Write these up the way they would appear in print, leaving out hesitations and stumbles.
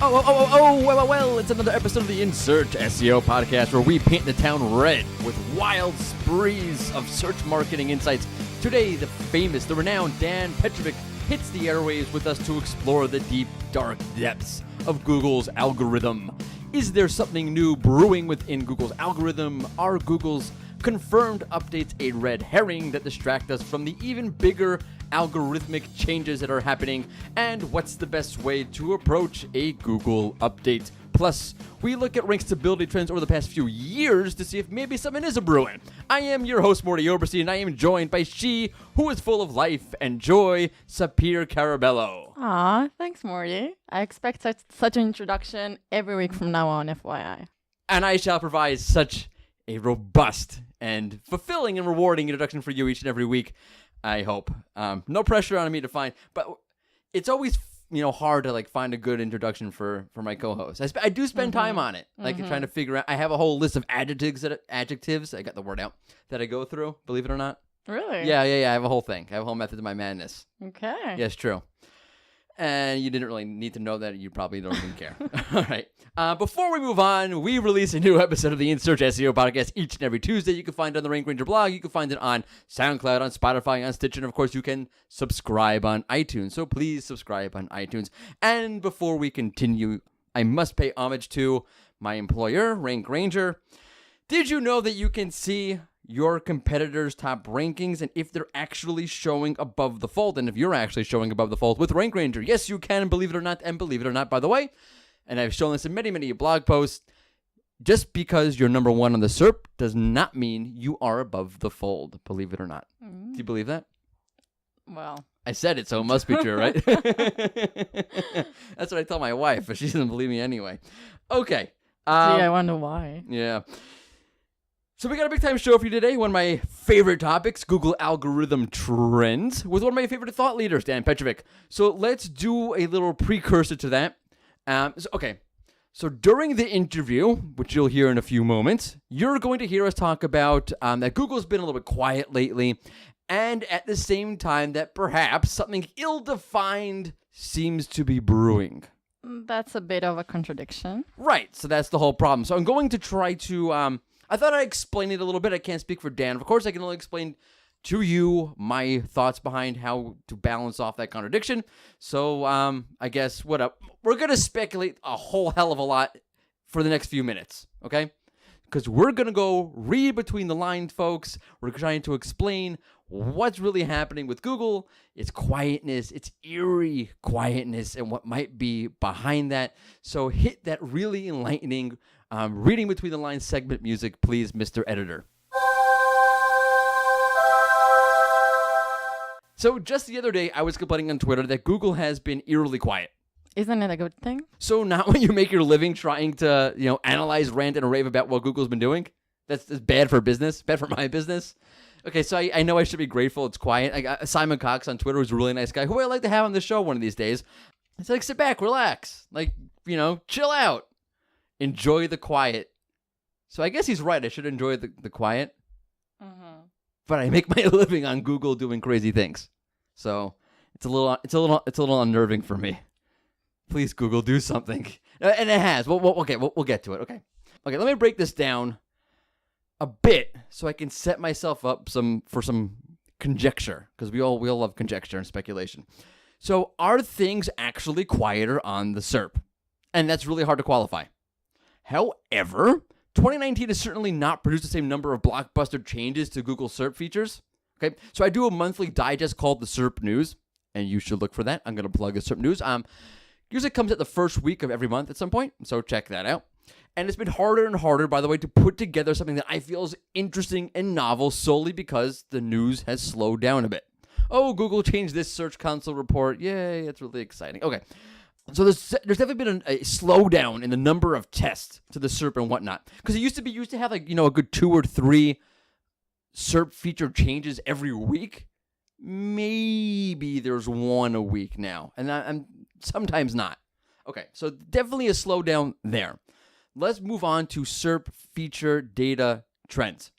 Well, it's another episode of the Insert SEO podcast where we paint the town red with wild sprees of search marketing insights. Today, the renowned Dan Petrovic hits the airwaves with us to explore the deep, dark depths of Google's algorithm. Is there something new brewing within Google's algorithm? Are Google's confirmed updates a red herring that distract us from the even bigger algorithmic changes that are happening? And what's the best way to approach a Google update? Plus, we look at rank stability trends over the past few years to see if maybe something is a brewing. I am your host, Morty Oberstein, and I am joined by she who is full of life and joy, Sapir Carabello. Aw, thanks, Morty. I expect such an introduction every week from now on, FYI. And I shall provide such a robust and fulfilling and rewarding introduction for you each and every week, I hope. No pressure on me to find, but it's always hard to find a good introduction for my co-host. I do spend time on it, trying to figure out. I have a whole list of adjectives. I got the word out that I go through. Believe it or not. Really? Yeah. I have a whole thing. I have a whole method to my madness. Okay. Yes, true. And you didn't really need to know that. You probably don't even care. All right. Before we move on, we release a new episode of the In Search SEO podcast each and every Tuesday. You can find it on the Rank Ranger blog. You can find it on SoundCloud, on Spotify, on Stitcher. And, of course, you can subscribe on iTunes. So please subscribe on iTunes. And before we continue, I must pay homage to my employer, Rank Ranger. Did you know that you can see your competitors' top rankings and if they're actually showing above the fold, and if you're actually showing above the fold with Rank Ranger? Yes, you can, believe it or not. And believe it or not, by the way, and I've shown this in many, many blog posts, just because you're number one on the SERP does not mean you are above the fold, believe it or not. Do you believe that? Well, I said it, so it must be true, right? That's what I tell my wife, but she doesn't believe me anyway. Okay. gee, I wonder why. Yeah. So we got a big time show for you today. One of my favorite topics, Google algorithm trends, with one of my favorite thought leaders, Dan Petrovic. So let's do a little precursor to that. So during the interview, which you'll hear in a few moments, you're going to hear us talk about that Google's been a little bit quiet lately, and at the same time that perhaps something ill-defined seems to be brewing. That's a bit of a contradiction. Right, so that's the whole problem. So I'm going to try to... I thought I'd explain it a little bit. I can't speak for Dan. Of course, I can only explain to you my thoughts behind how to balance off that contradiction. So I guess we're going to speculate a whole hell of a lot for the next few minutes, okay? Because we're going to go read between the lines, folks. We're trying to explain what's really happening with Google, its quietness, its eerie quietness, and what might be behind that. So hit that really enlightening reading between the lines segment music, please, Mr. Editor. So just the other day, I was complaining on Twitter that Google has been eerily quiet. Isn't it a good thing? So not when you make your living trying to, analyze, rant, and rave about what Google's been doing. That's bad for business, bad for my business. Okay, so I know I should be grateful it's quiet. I got Simon Cox on Twitter, who's a really nice guy, who I'd like to have on the show one of these days. It's like, sit back, relax, chill out. Enjoy the quiet. So I guess he's right. I should enjoy the quiet. Mm-hmm. But I make my living on Google doing crazy things. So it's a little unnerving for me. Please, Google, do something. And it has. We'll get to it. Okay, let me break this down a bit so I can set myself up for some conjecture, because we all love conjecture and speculation. So are things actually quieter on the SERP? And that's really hard to qualify. However, 2019 has certainly not produced the same number of blockbuster changes to Google SERP features. Okay, so I do a monthly digest called the SERP News, and you should look for that. I'm going to plug the SERP News. Usually comes at the first week of every month at some point, so check that out. And it's been harder and harder, by the way, to put together something that I feel is interesting and novel solely because the news has slowed down a bit. Oh, Google changed this Search Console report. Yay, it's really exciting. Okay. So there's definitely been a slowdown in the number of tests to the SERP and whatnot. Because it used to have a good 2 or 3 SERP feature changes every week. Maybe there's 1 a week now. And I'm sometimes not. Okay, so definitely a slowdown there. Let's move on to SERP feature data trends.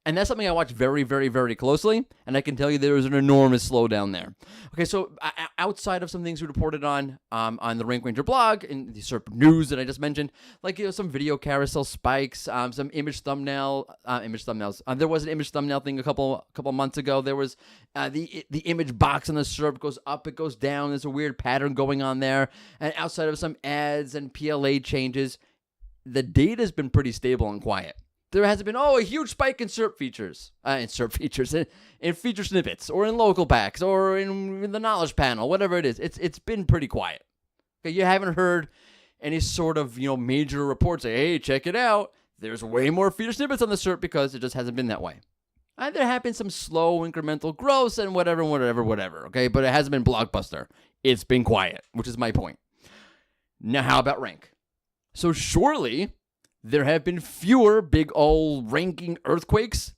And that's something I watch very, very, very closely, and I can tell you there is an enormous slowdown there. Okay, so outside of some things we reported on the Rank Ranger blog and the SERP news that I just mentioned, like some video carousel spikes, some image thumbnails. There was an image thumbnail thing a couple months ago. There was the image box on the SERP goes up, it goes down. There's a weird pattern going on there, and outside of some ads and PLA changes, the data's been pretty stable and quiet. There hasn't been, a huge spike in SERP features, in feature snippets, or in local packs, or in the knowledge panel, whatever it is. It's been pretty quiet. Okay, you haven't heard any sort of major reports say, hey, check it out. There's way more feature snippets on the SERP because it just hasn't been that way. There have been some slow incremental growths and whatever. Okay, but it hasn't been blockbuster. It's been quiet, which is my point. Now, how about rank? So surely there have been fewer big old ranking earthquakes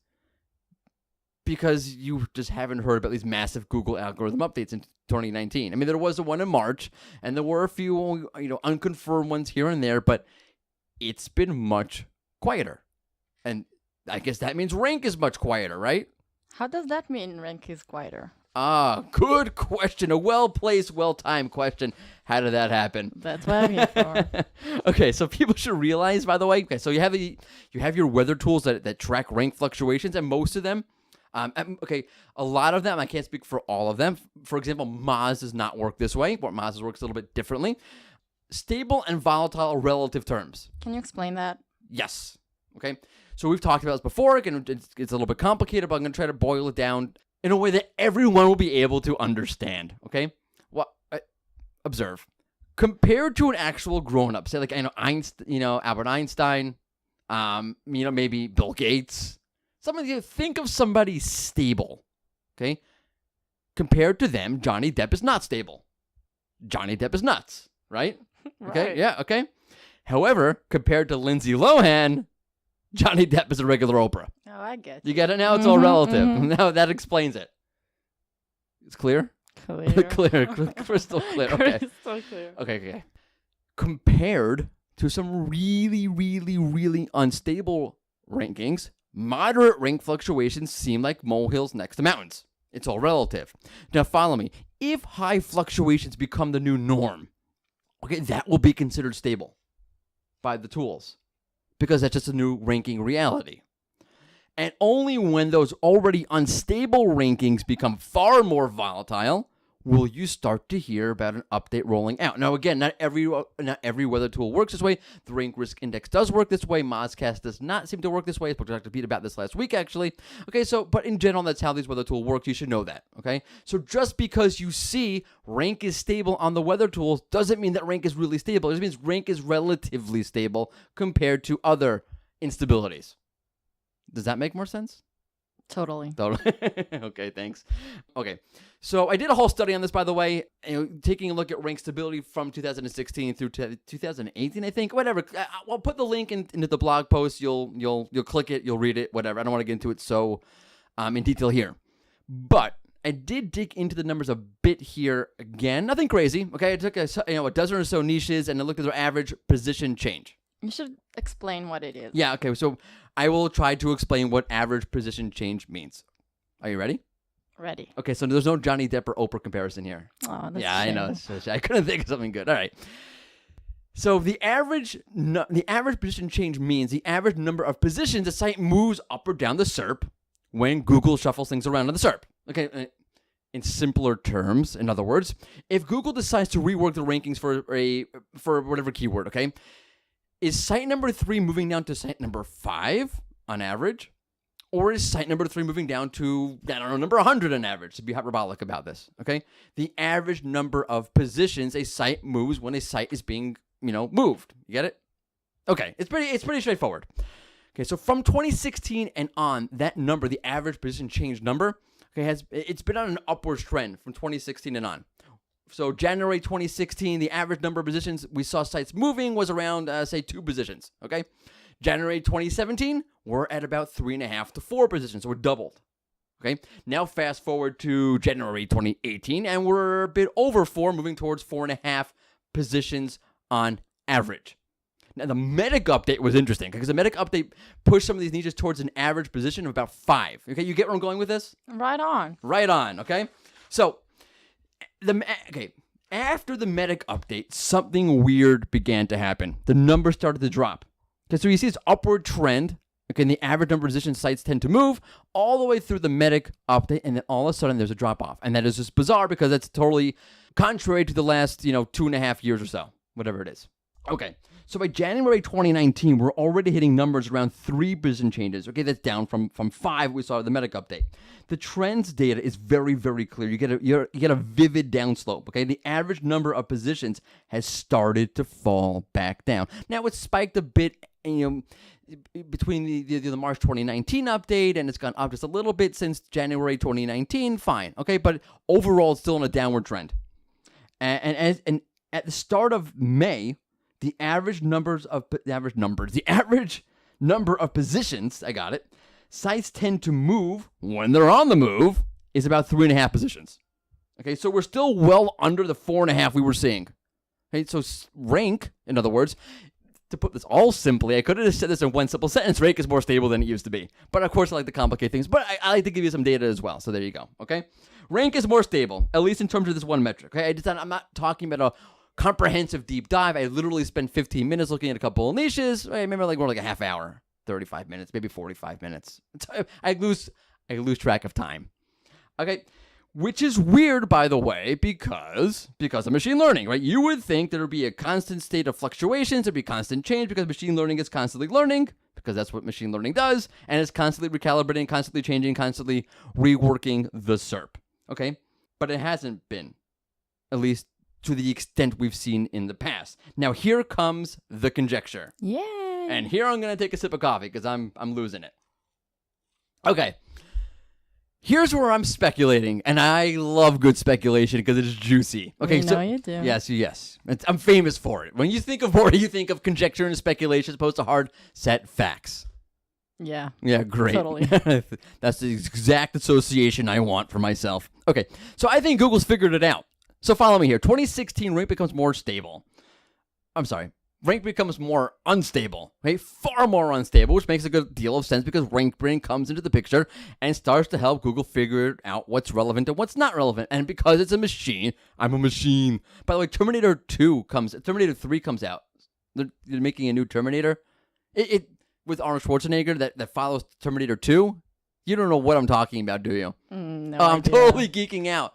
because you just haven't heard about these massive Google algorithm updates in 2019. I mean, there was one in March, and there were a few, unconfirmed ones here and there, but it's been much quieter. And I guess that means rank is much quieter, right? How does that mean rank is quieter? Good question. A well-placed, well-timed question. How did that happen? That's what I'm here for. Okay, so people should realize, by the way, so you have your weather tools that track rank fluctuations, and most of them, a lot of them, I can't speak for all of them. For example, Moz does not work this way. Moz works a little bit differently. Stable and volatile relative terms. Can you explain that? Yes. Okay. So we've talked about this before. Again, it's a little bit complicated, but I'm going to try to boil it down in a way that everyone will be able to understand. Okay. Observe. Compared to an actual grown-up, say like Albert Einstein, maybe Bill Gates. Think of somebody stable. Okay. Compared to them, Johnny Depp is not stable. Johnny Depp is nuts, right? Okay. Right. Yeah. Okay. However, compared to Lindsay Lohan, Johnny Depp is a regular Oprah. Oh, I get You get it now? It's all relative. Now that explains it. It's clear? Clear. Crystal clear. Okay. Crystal clear. Okay. Compared to some really, really, really unstable rankings, moderate rank fluctuations seem like molehills next to mountains. It's all relative. Now follow me. If high fluctuations become the new norm, okay, that will be considered stable by the tools because that's just a new ranking reality. And only when those already unstable rankings become far more volatile will you start to hear about an update rolling out. Now, again, not every weather tool works this way. The Rank Risk Index does work this way. Mozcast does not seem to work this way. I spoke to Dr. Pete about this last week, actually. Okay, but in general, that's how these weather tools work. You should know that, okay? So just because you see rank is stable on the weather tools doesn't mean that rank is really stable. It just means rank is relatively stable compared to other instabilities. Does that make more sense? Totally. Okay, thanks. Okay, so I did a whole study on this, by the way, taking a look at rank stability from 2016 through 2018, I think. Whatever. I'll put the link into the blog post. You'll click it. You'll read it. Whatever. I don't want to get into it so in detail here, but I did dig into the numbers a bit here again. Nothing crazy. Okay, I took a dozen or so niches and I looked at their average position change. You should explain what it is. Yeah. Okay. So I will try to explain what average position change means. Are you ready? Ready. Okay, so there's no Johnny Depp or Oprah comparison here. Oh, that's yeah, a shame. I know. I couldn't think of something good. All right. So the average position change means the average number of positions a site moves up or down the SERP when Google shuffles things around on the SERP. Okay, in simpler terms, in other words, if Google decides to rework the rankings for whatever keyword, okay, is site number 3 moving down to site number 5 on average? Or is site number 3 moving down to, number 100 on average, to be hyperbolic about this, okay? The average number of positions a site moves when a site is being, moved. You get it? Okay, it's pretty straightforward. Okay, so from 2016 and on, that number, the average position change number, okay, it's been on an upwards trend from 2016 and on. So January 2016, the average number of positions we saw sites moving was around, say, 2 positions, okay? January 2017, we're at about 3.5 to 4 positions, so we're doubled, okay? Now fast forward to January 2018, and we're a bit over 4, moving towards 4.5 positions on average. Now, the medic update was interesting because the medic update pushed some of these niches towards an average position of about 5. Okay, you get where I'm going with this? Right on. Right on, okay? So, after the medic update, something weird began to happen. The numbers started to drop. Okay, so you see this upward trend. Okay, and the average number of position sites tend to move all the way through the medic update, and then all of a sudden there's a drop-off. And that is just bizarre because that's totally contrary to the last, 2.5 years or so, whatever it is. Okay, so by January 2019, we're already hitting numbers around 3 position changes. Okay, that's down from 5 we saw in the medic update. The trends data is very, very clear. You get a vivid downslope. Okay, the average number of positions has started to fall back down. Now it spiked a bit, between the March 2019 update, and it's gone up just a little bit since January 2019. Fine, okay, but overall, it's still on a downward trend. And at the start of May, the average number of positions, sites tend to move when they're on the move is about 3.5 positions. Okay, so we're still well under the 4.5 we were seeing. Okay, so rank, in other words, to put this all simply, I could have just said this in one simple sentence. Rank is more stable than it used to be. But of course, I like to complicate things. But I like to give you some data as well. So there you go. Okay, rank is more stable, at least in terms of this one metric. Okay, I'm not talking about a comprehensive deep dive. I literally spent 15 minutes looking at a couple of niches. I remember more like a half hour, 35 minutes, maybe 45 minutes. I lose track of time. Okay. Which is weird, by the way, because of machine learning, right? You would think there would be a constant state of fluctuations, there'd be constant change because machine learning is constantly learning, because that's what machine learning does, and it's constantly recalibrating, constantly changing, constantly reworking the SERP, okay? But it hasn't been, at least to the extent we've seen in the past. Now, here comes the conjecture. Yay! And here I'm going to take a sip of coffee because I'm losing it. Okay. Here's where I'm speculating, and I love good speculation because it's juicy. Okay, we know you do. Yes. I'm famous for it. When you think of Morty, you think of conjecture and speculation as opposed to hard set facts. Yeah. Yeah, great. Totally. That's the exact association I want for myself. Okay, so I think Google's figured it out. So follow me here. 2016, rank becomes more stable. I'm sorry. Rank becomes more unstable, right? Far more unstable, which makes a good deal of sense because rank brain comes into the picture and starts to help Google figure out what's relevant and what's not relevant. And because it's a machine, I'm a machine. By the way, Terminator 3 comes out. They're making a new Terminator. It with Arnold Schwarzenegger that follows Terminator 2. You don't know what I'm talking about, do you? No I'm idea. totally geeking out.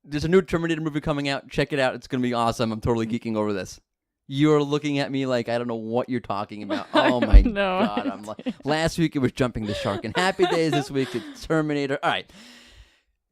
There's a new Terminator movie coming out. Check it out. It's going to be awesome. I'm totally geeking over this. You're looking at me like I don't know what you're talking about. Oh my God. I'm like, last week it was Jumping the Shark and Happy Days. This week it's Terminator. All right.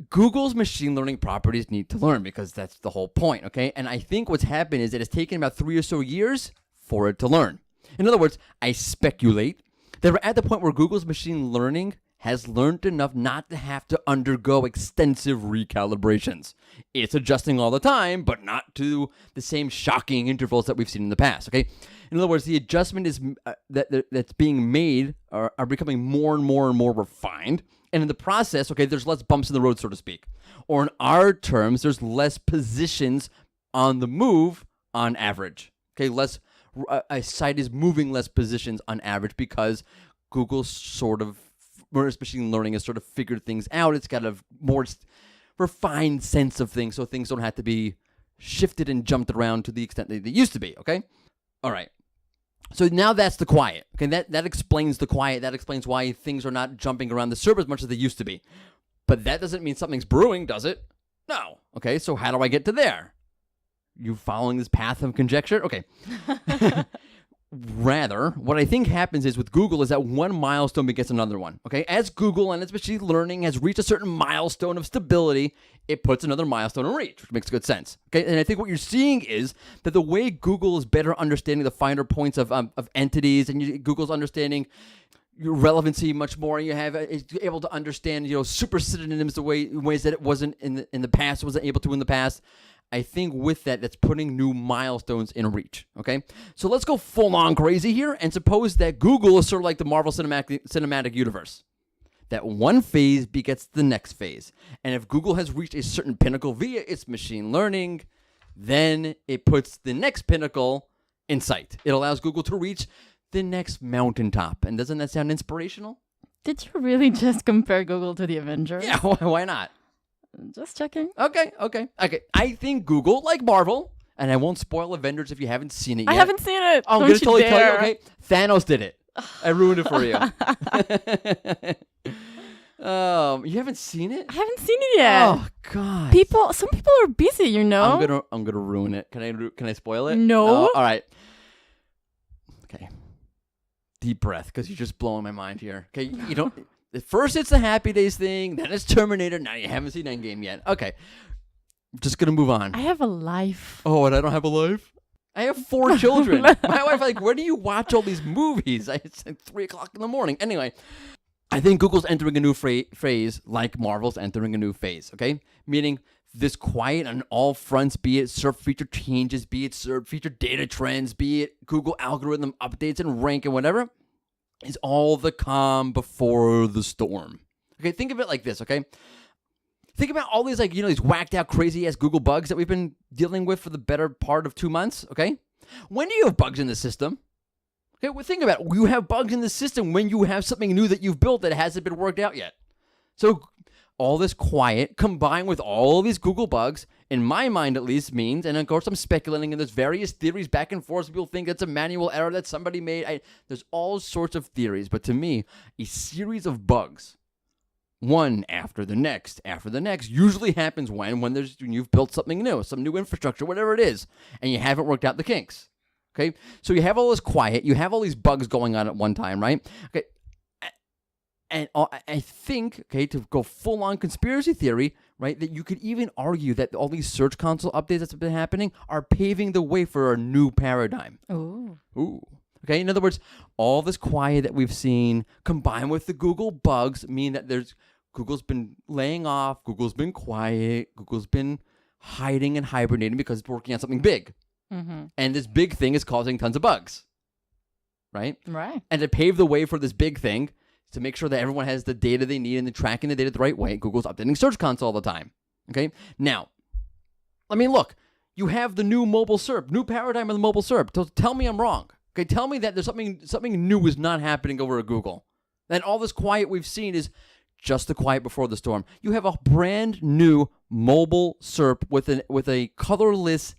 Google's machine learning properties need to learn because that's the whole point, okay? And I think what's happened is it has taken about 3 or so years for it to learn. In other words, I speculate that we're at the point where Google's machine learning has learned enough not to have to undergo extensive recalibrations. It's adjusting all the time, but not to the same shocking intervals that we've seen in the past, okay? In other words, the adjustment is that's being made are becoming more and more and more refined. And in the process, okay, there's less bumps in the road, so to speak. Or in our terms, there's less positions on the move on average. Okay, a site is moving less positions on average because Google machine learning has sort of figured things out. It's got a more refined sense of things, so things don't have to be shifted and jumped around to the extent that they used to be, okay? All right. So now that's the quiet. Okay, that explains the quiet. That explains why things are not jumping around the server as much as they used to be. But that doesn't mean something's brewing, does it? No. Okay, so how do I get to there? You following this path of conjecture? Okay. Rather, what I think happens is with Google is that one milestone begets another one. Okay, as Google and its machine learning has reached a certain milestone of stability, it puts another milestone in reach, which makes good sense. Okay, and I think what you're seeing is that the way Google is better understanding the finer points of entities, and Google's understanding your relevancy much more, and it's able to understand super synonyms in ways that it wasn't in the past, wasn't able to in the past. I think with that's putting new milestones in reach, okay? So let's go full-on crazy here and suppose that Google is sort of like the Marvel Cinematic Universe. That one phase begets the next phase. And if Google has reached a certain pinnacle via its machine learning, then it puts the next pinnacle in sight. It allows Google to reach the next mountaintop. And doesn't that sound inspirational? Did you really just compare Google to the Avengers? Yeah, why not? Just checking. Okay. I think Google, like Marvel, and I won't spoil Avengers if you haven't seen it yet. I haven't seen it. I'm Don't going to totally tell you, dare. okay? Thanos did it. I ruined it for you. You haven't seen it? I haven't seen it yet. Oh God! Some people are busy, you know. I'm gonna ruin it. Can I spoil it? No. All right. Okay. Deep breath, because you're just blowing my mind here. Okay, you don't. At first it's the Happy Days thing, then it's Terminator. Now you haven't seen Endgame yet. Okay. I'm just gonna move on. I have a life. Oh, and I don't have a life? I have 4 children. My wife, like, where do you watch all these movies? It's like 3 o'clock in the morning. Anyway, I think Google's entering a new phase like Marvel's entering a new phase, okay? Meaning this quiet on all fronts, be it search feature changes, be it search feature data trends, be it Google algorithm updates and rank and whatever, is all the calm before the storm. Okay, think of it like this, okay? Think about all these, these whacked out, crazy ass Google bugs that we've been dealing with for the better part of 2 months, okay? When do you have bugs in the system? Okay, well, think about it. You have bugs in the system when you have something new that you've built that hasn't been worked out yet. So all this quiet combined with all these Google bugs, in my mind at least, means, and of course I'm speculating, and there's various theories back and forth. People think that's a manual error that somebody made. There's all sorts of theories, but to me, a series of bugs, one after the next, usually happens when you've built something new, some new infrastructure, whatever it is, and you haven't worked out the kinks. Okay, so you have all this quiet, you have all these bugs going on at one time, right? Okay, and I think, okay, to go full on conspiracy theory, right, that you could even argue that all these Search Console updates that's been happening are paving the way for a new paradigm. Ooh. Okay, in other words, all this quiet that we've seen combined with the Google bugs mean that Google's been laying off, Google's been quiet, Google's been hiding and hibernating because it's working on something big. Mm-hmm. And this big thing is causing tons of bugs, right? Right. And to pave the way for this big thing, to make sure that everyone has the data they need and they're tracking the data the right way, Google's updating Search Console all the time. Okay? Now, look, you have the new mobile SERP, new paradigm of the mobile SERP. So tell me I'm wrong. Okay, tell me that there's something new is not happening over at Google. That all this quiet we've seen is just the quiet before the storm. You have a brand new mobile SERP with a colorless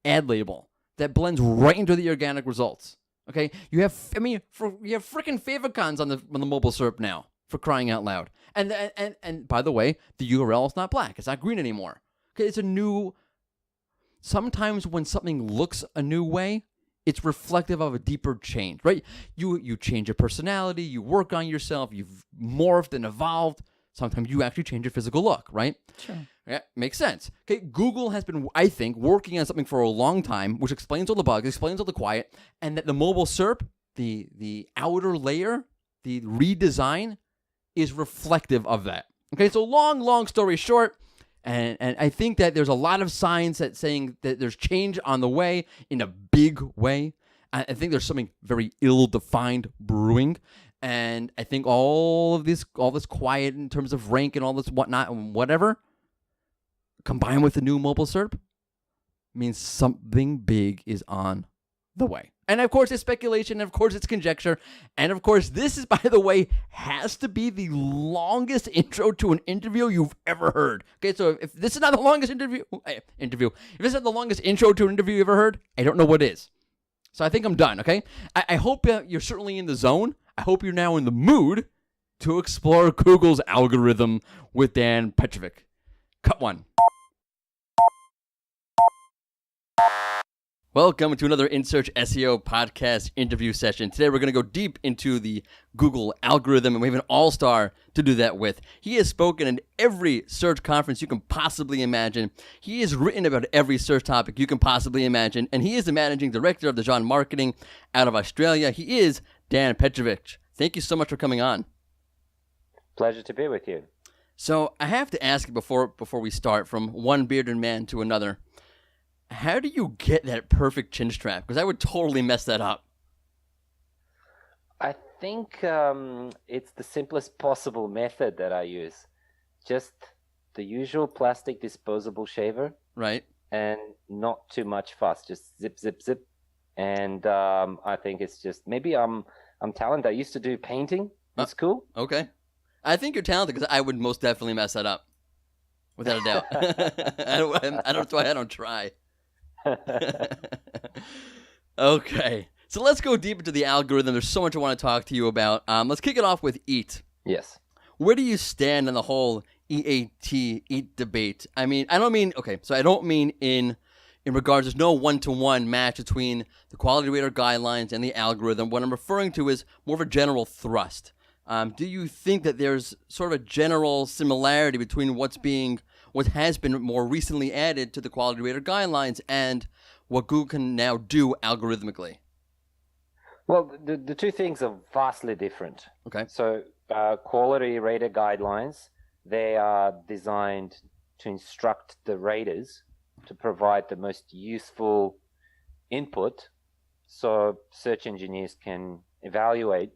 ad label that blends right into the organic results. Okay, you have freaking favicons on the mobile SERP now, for crying out loud. And by the way, the URL is not black; it's not green anymore. Okay, it's a new. Sometimes when something looks a new way, it's reflective of a deeper change, right? You change your personality, you work on yourself, you've morphed and evolved. Sometimes you actually change your physical look, right? Sure. Yeah, makes sense. Okay, Google has been, I think, working on something for a long time, which explains all the bugs, explains all the quiet, and that the mobile SERP, the outer layer, the redesign, is reflective of that. Okay, so long story short, and I think that there's a lot of signs that saying that there's change on the way in a big way. I think there's something very ill-defined brewing. And I think all this quiet in terms of rank and all this whatnot and whatever, combined with the new mobile SERP, means something big is on the way. And of course, it's speculation, and of course, it's conjecture, and of course, this is, by the way, has to be the longest intro to an interview you've ever heard. Okay, so if this is not the longest interview, if this is not the longest intro to an interview you ever heard, I don't know what is. So I think I'm done, okay? I hope you're certainly in the zone. I hope you're now in the mood to explore Google's algorithm with Dan Petrovic. Cut one. Welcome to another InSearch SEO podcast interview session. Today we're going to go deep into the Google algorithm, and we have an all-star to do that with. He has spoken at every search conference you can possibly imagine. He has written about every search topic you can possibly imagine, and he is the managing director of the John Marketing out of Australia. He is Dan Petrovic. Thank you so much for coming on. Pleasure to be with you. So I have to ask you before we start, from one bearded man to another, how do you get that perfect chin strap? Because I would totally mess that up. I think it's the simplest possible method that I use. Just the usual plastic disposable shaver. Right. And not too much fuss. Just zip, zip, zip. And I think it's just maybe I'm talented. I used to do painting in school. Okay. I think you're talented because I would most definitely mess that up, without a doubt. I don't. I don't try. Okay, so let's go deep into the algorithm. There's so much I want to talk to you about. Let's kick it off with EAT. Yes. Where do you stand in the whole EAT debate? I mean, I don't mean in regards, there's no one-to-one match between the quality rater guidelines and the algorithm. What I'm referring to is more of a general thrust. Do you think that there's sort of a general similarity between what has been more recently added to the quality rater guidelines and what Google can now do algorithmically? Well, the two things are vastly different. Okay. So quality rater guidelines, they are designed to instruct the raters to provide the most useful input so search engineers can evaluate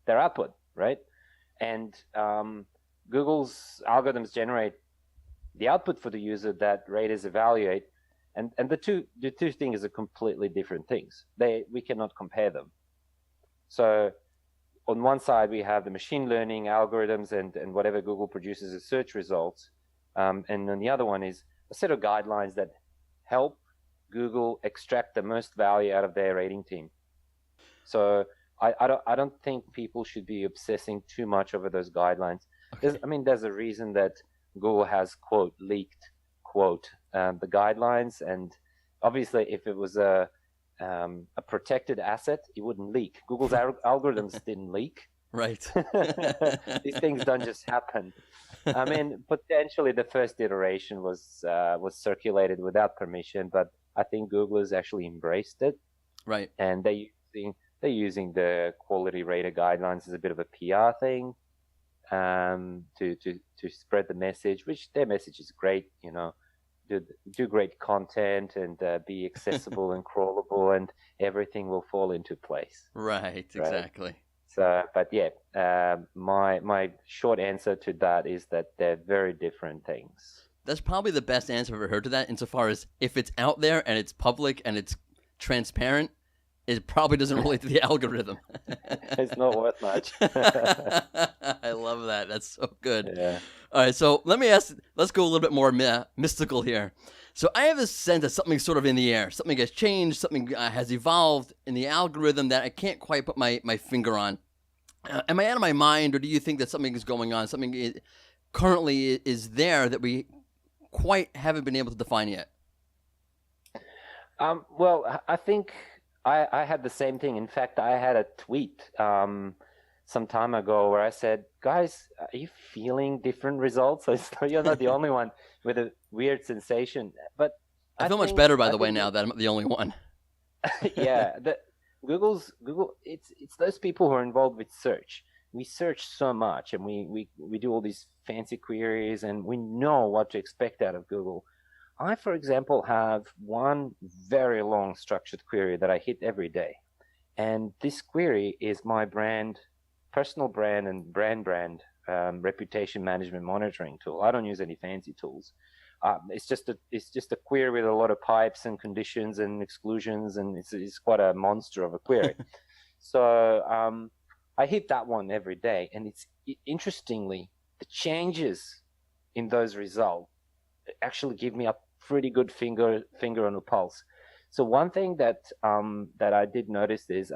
their output, right? And Google's algorithms generate the output for the user that raters evaluate, and the two things are completely different things. We cannot compare them. So on one side, we have the machine learning algorithms and whatever Google produces as search results. And then the other one is a set of guidelines that help Google extract the most value out of their rating team. So I don't think people should be obsessing too much over those guidelines. Okay. There's a reason that Google has, quote, leaked, quote, the guidelines. And obviously, if it was a protected asset, it wouldn't leak. Google's algorithms didn't leak. Right. These things don't just happen. Potentially the first iteration was circulated without permission, but I think Google has actually embraced it. Right. And they're using the quality rater guidelines as a bit of a PR thing, to spread the message, which their message is great, do great content and be accessible and crawlable, and everything will fall into place. Right, exactly. So, but yeah, my short answer to that is that they're very different things. That's probably the best answer I've ever heard to that, insofar as if it's out there and it's public and it's transparent, it probably doesn't relate to the algorithm. It's not worth much. I love that. That's so good. Yeah. All right, so let's go a little bit more mystical here. So I have a sense that something's sort of in the air. Something has changed. Something has evolved in the algorithm that I can't quite put my finger on. Am I out of my mind, or do you think that something is going on? Something currently is there that we quite haven't been able to define yet? Well, I think I had the same thing. In fact, I had a tweet some time ago where I said, guys, are you feeling different results? So you're not the only one with a weird sensation. But I feel much better, by the way, now that I'm the only one. Yeah, Google, it's those people who are involved with search. We search so much, and we do all these fancy queries, and we know what to expect out of Google. I, for example, have one very long structured query that I hit every day. And this query is my personal brand and brand reputation management monitoring tool. I don't use any fancy tools. It's just a query with a lot of pipes and conditions and exclusions, and it's quite a monster of a query. So I hit that one every day, and interestingly, the changes in those results actually give me a pretty good finger on the pulse. So one thing that I did notice is,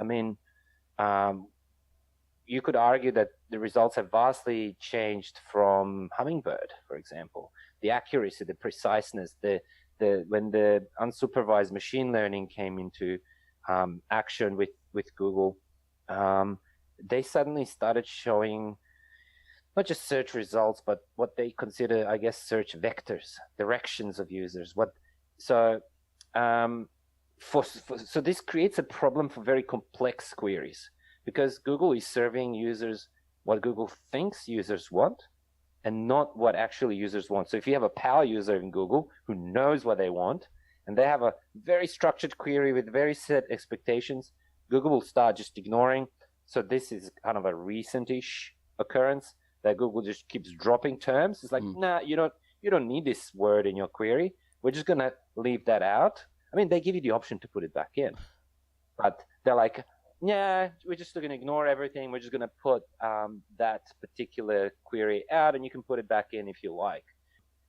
you could argue that the results have vastly changed from Hummingbird, for example. The accuracy, the preciseness, when the unsupervised machine learning came into action with Google, they suddenly started showing not just search results, but what they consider, I guess, search vectors, directions of users. So this creates a problem for very complex queries, because Google is serving users what Google thinks users want, and not what actually users want. So if you have a power user in Google who knows what they want, and they have a very structured query with very set expectations, Google will start just ignoring. So this is kind of a recent-ish occurrence that Google just keeps dropping terms. It's like, nah, you don't need this word in your query. We're just gonna leave that out. They give you the option to put it back in. But they're like, yeah, we're just going to ignore everything. We're just going to put that particular query out, and you can put it back in if you like.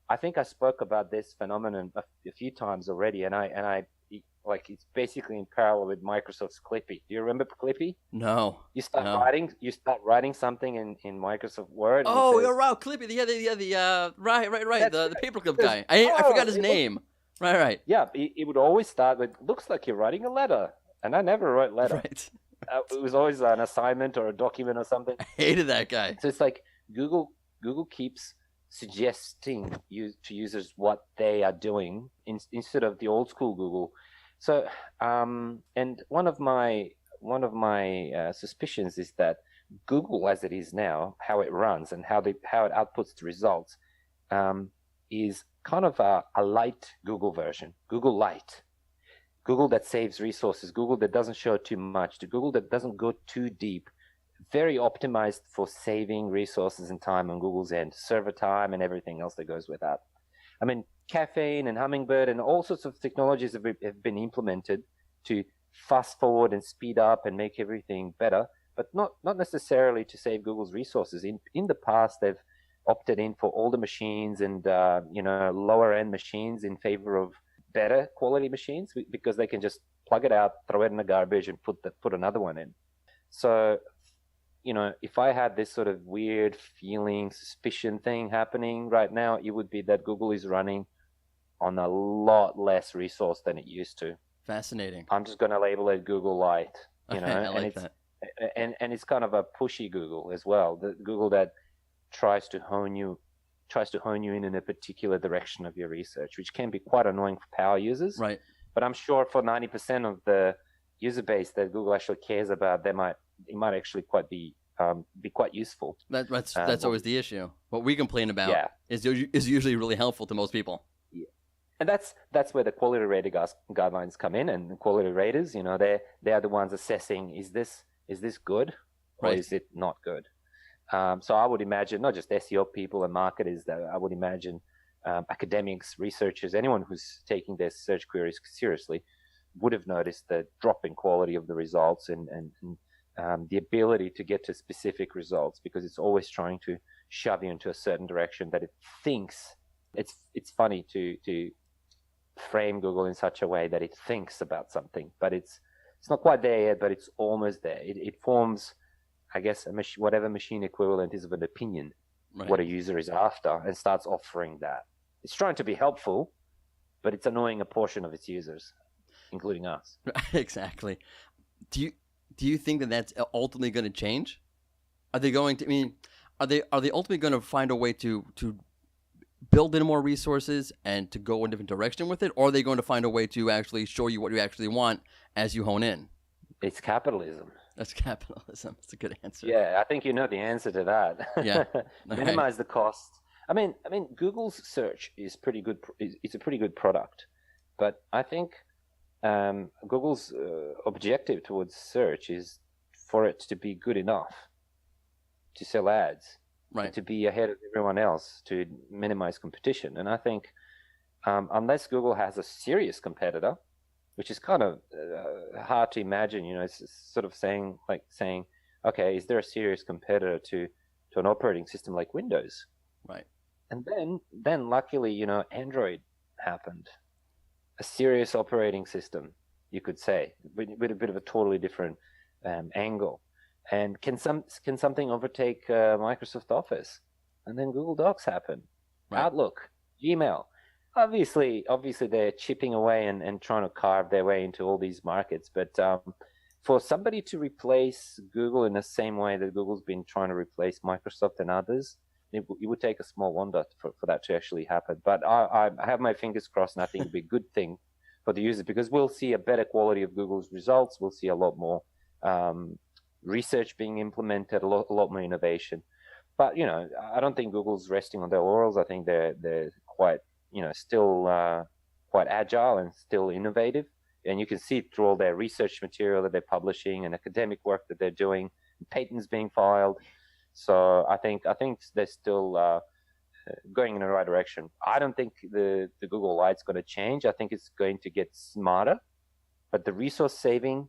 I think I spoke about this phenomenon a few times already, and I like it's basically in parallel with Microsoft's Clippy. Do you remember Clippy? No. You start No. writing something in Microsoft Word. And Oh, it says, you're right, Clippy. right. That's The right. paperclip It says, guy. I forgot his it looks, name. Right. yeah, it would always start with, looks like you're writing a letter. And I never wrote letter. Right. It was always an assignment or a document or something. I hated that guy. So it's like Google keeps suggesting to users what they are doing instead of the old school Google. So, and one of my suspicions is that Google, as it is now, how it runs and how it outputs the results, is kind of a light Google version, Google Lite. Google that saves resources, Google that doesn't show too much, the Google that doesn't go too deep, very optimized for saving resources and time on Google's end, server time and everything else that goes with that. I mean, Caffeine and Hummingbird and all sorts of technologies have been implemented to fast forward and speed up and make everything better, but not necessarily to save Google's resources. In the past, they've opted in for older machines and lower end machines in favor of better quality machines because they can just plug it out, throw it in the garbage, and put another one in. So, if I had this sort of weird feeling, suspicion thing happening right now, it would be that Google is running on a lot less resource than it used to. Fascinating. I'm just going to label it Google Lite, I like that. And it's kind of a pushy Google as well. The Google that tries to hone you in a particular direction of your research, which can be quite annoying for power users. Right. But I'm sure for 90% of the user base that Google actually cares about, it might actually be quite useful. That's always the issue. What we complain about is usually really helpful to most people. Yeah. And that's where the quality rating guidelines come in, and the quality raters, they are the ones assessing, is this good or is it not good? So I would imagine not just SEO people and marketers, I would imagine academics, researchers, anyone who's taking their search queries seriously would have noticed the drop in quality of the results and the ability to get to specific results, because it's always trying to shove you into a certain direction that it thinks. It's funny to frame Google in such a way that it thinks about something, but it's not quite there yet, but it's almost there. It forms, I guess, whatever machine equivalent is of an opinion, right, what a user is after, and starts offering that. It's trying to be helpful, but it's annoying a portion of its users, including us. Exactly. Do you think that that's ultimately going to change? Are they going to? I mean, are they ultimately going to find a way to build in more resources and to go in a different direction with it, or are they going to find a way to actually show you what you actually want as you hone in? It's capitalism. That's capitalism. That's a good answer. Yeah, I think you know the answer to that. Yeah. Minimize the cost. I mean, Google's search is pretty good. It's a pretty good product, but I think Google's objective towards search is for it to be good enough to sell ads, right, to be ahead of everyone else, to minimize competition. And I think unless Google has a serious competitor, which is kind of hard to imagine, it's sort of saying, okay, is there a serious competitor to an operating system like Windows? Right. And then luckily, Android happened. A serious operating system, you could say, with a bit of a totally different angle. And can something overtake Microsoft Office? And then Google Docs happen. Right. Outlook, Gmail. Obviously, they're chipping away and trying to carve their way into all these markets. But for somebody to replace Google in the same way that Google's been trying to replace Microsoft and others, it would take a small wonder for that to actually happen. But I have my fingers crossed, and I think it'd be a good thing for the users, because we'll see a better quality of Google's results. We'll see a lot more research being implemented, a lot more innovation. But I don't think Google's resting on their laurels. I think they're quite still quite agile and still innovative, and you can see it through all their research material that they're publishing and academic work that they're doing, patents being filed. So I think they're still going in the right direction. I don't think the Google Lite's going to change. I think it's going to get smarter, but the resource saving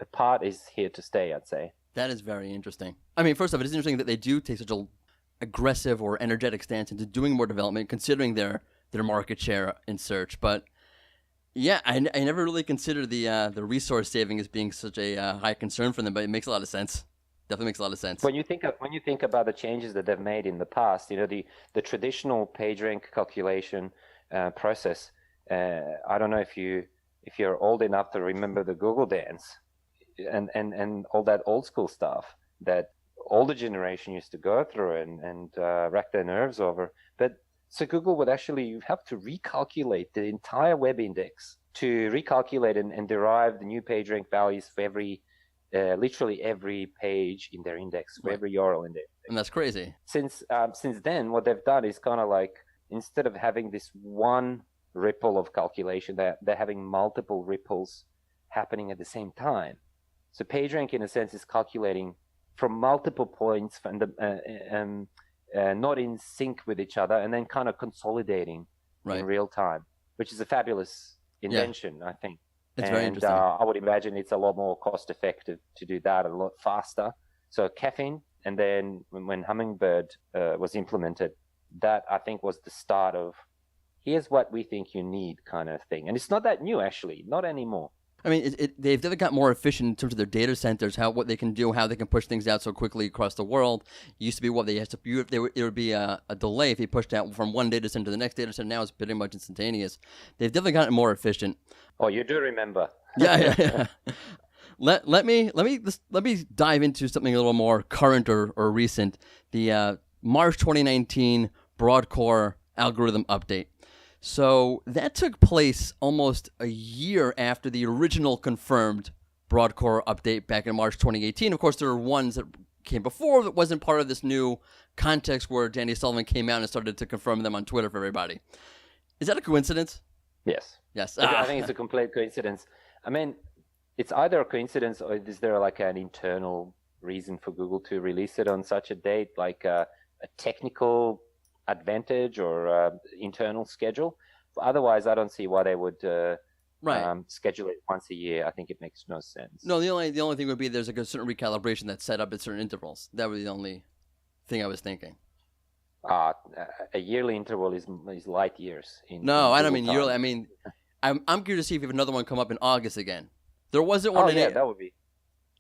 a part is here to stay, I'd say. That is very interesting. I mean, first off, it is interesting that they do take such a aggressive or energetic stance into doing more development, considering their market share in search. But yeah, I never really considered the resource saving as being such a high concern for them, but it makes a lot of sense. Definitely makes a lot of sense. When you think about the changes that they've made in the past, the traditional PageRank calculation process. I don't know if you're old enough to remember the Google dance and all that old school stuff that older generation used to go through and rack their nerves over. But so Google would actually have to recalculate the entire web index to recalculate and derive the new PageRank values for literally every page in their index, for every URL in there. And that's crazy. Since then, what they've done is kind of like, instead of having this one ripple of calculation, they're having multiple ripples happening at the same time. So PageRank, in a sense, is calculating from multiple points and not in sync with each other, and then kind of consolidating in real time, which is a fabulous invention, I think. It's very interesting. I would imagine it's a lot more cost effective to do that a lot faster. So caffeine, and then when Hummingbird was implemented, that I think was the start of here's what we think you need kind of thing. And it's not that new, actually, not anymore. I mean, they've definitely got more efficient in terms of their data centers, what they can do, how they can push things out so quickly across the world. It used to be what they had to. There would be a delay if you pushed out from one data center to the next data center. Now it's pretty much instantaneous. They've definitely gotten more efficient. Oh, you do remember? Yeah. Let me dive into something a little more current or recent. The March 2019 Broadcore algorithm update. So that took place almost a year after the original confirmed Broadcore update back in March 2018. Of course, there were ones that came before that wasn't part of this new context where Danny Sullivan came out and started to confirm them on Twitter for everybody. Is that a coincidence? Yes. Yes. I think it's a complete coincidence. I mean, it's either a coincidence or is there like an internal reason for Google to release it on such a date, like a technical advantage or internal schedule? Otherwise, I don't see why they would schedule it once a year. I think it makes no sense. No, the only thing would be there's like a certain recalibration that's set up at certain intervals. That was the only thing I was thinking. A yearly interval is light years. I don't mean yearly. I mean, I'm curious to see if you have another one come up in August again. There wasn't one in April. That would be.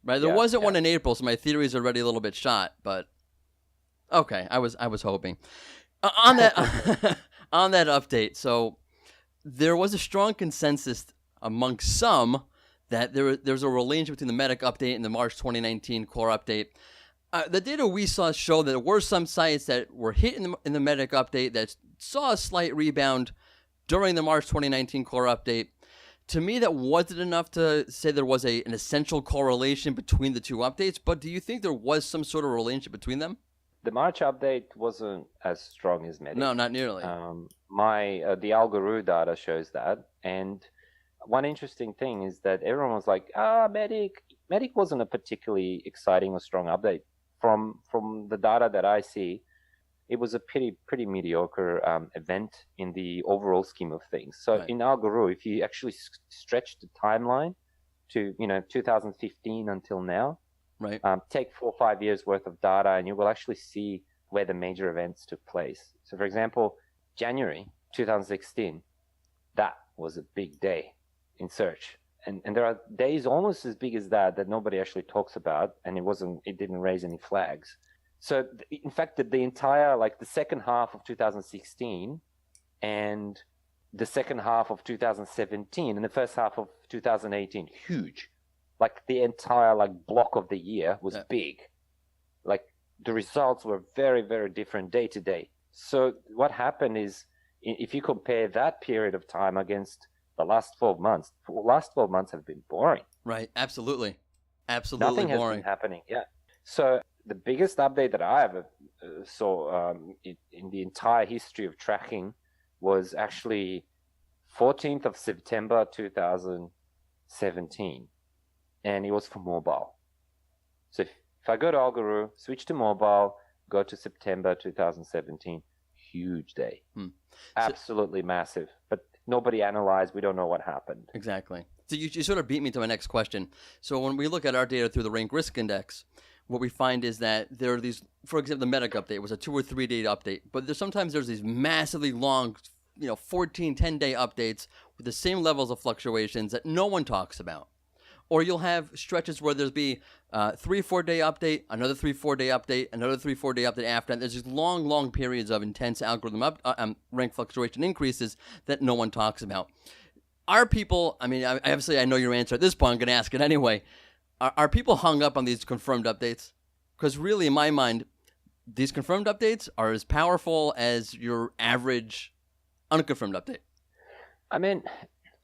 Right, there wasn't one in April, so my theory is already a little bit shot. But okay, I was hoping. On that on that update, so there was a strong consensus among some that there's a relationship between the Medic update and the March 2019 core update. The data we saw showed that there were some sites that were hit in the Medic update that saw a slight rebound during the March 2019 core update. To me, that wasn't enough to say there was an essential correlation between the two updates, but do you think there was some sort of relationship between them? The March update wasn't as strong as Medic. No, not nearly. The Algorithmic data shows that. And one interesting thing is that everyone was like, Medic. Medic wasn't a particularly exciting or strong update. From the data that I see, it was a pretty mediocre event in the overall scheme of things. So in Algorithmic, if you actually stretch the timeline to 2015 until now, right. Take 4 or 5 years worth of data, and you will actually see where the major events took place. So, for example, January 2016, that was a big day in search, and there are days almost as big as that nobody actually talks about, and it didn't raise any flags. So, in fact, the entire the second half of 2016 and the second half of 2017 and the first half of 2018, huge. The entire block of the year was big. The results were very, very different day to day. So what happened is, if you compare that period of time against the last 12 months, have been boring. Right. Absolutely Nothing boring. has been happening. Yeah. So the biggest update that I ever saw in the entire history of tracking was actually 14th of September 2017. And it was for mobile. So if I go to Algorithmic, switch to mobile, go to September 2017, huge day. Absolutely massive. But nobody analyzed. We don't know what happened. Exactly. So you sort of beat me to my next question. So when we look at our data through the rank risk index, what we find is that there are these, for example, the medic update was a 2 or 3 day update, but sometimes there's these massively long, 14, 10-day updates with the same levels of fluctuations that no one talks about. Or you'll have stretches where there'll be 3-4 day update, another 3-4 day update, another 3-4 day update after. And there's these long periods of intense algorithm rank fluctuation increases that no one talks about. Are people, I know your answer at this point, I'm going to ask it anyway. Are people hung up on these confirmed updates? Because really, in my mind, these confirmed updates are as powerful as your average unconfirmed update. I mean,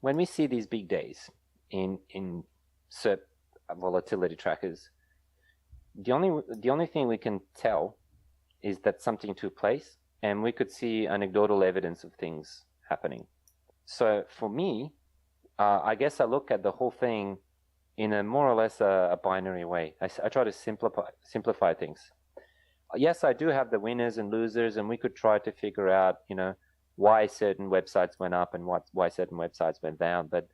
when we see these big days in SERP volatility trackers, the only thing we can tell is that something took place, and we could see anecdotal evidence of things happening. So for me, I guess I look at the whole thing in a more or less a binary way. I try to simplify things. Yes, I do have the winners and losers, and we could try to figure out, why certain websites went up and why certain websites went down. But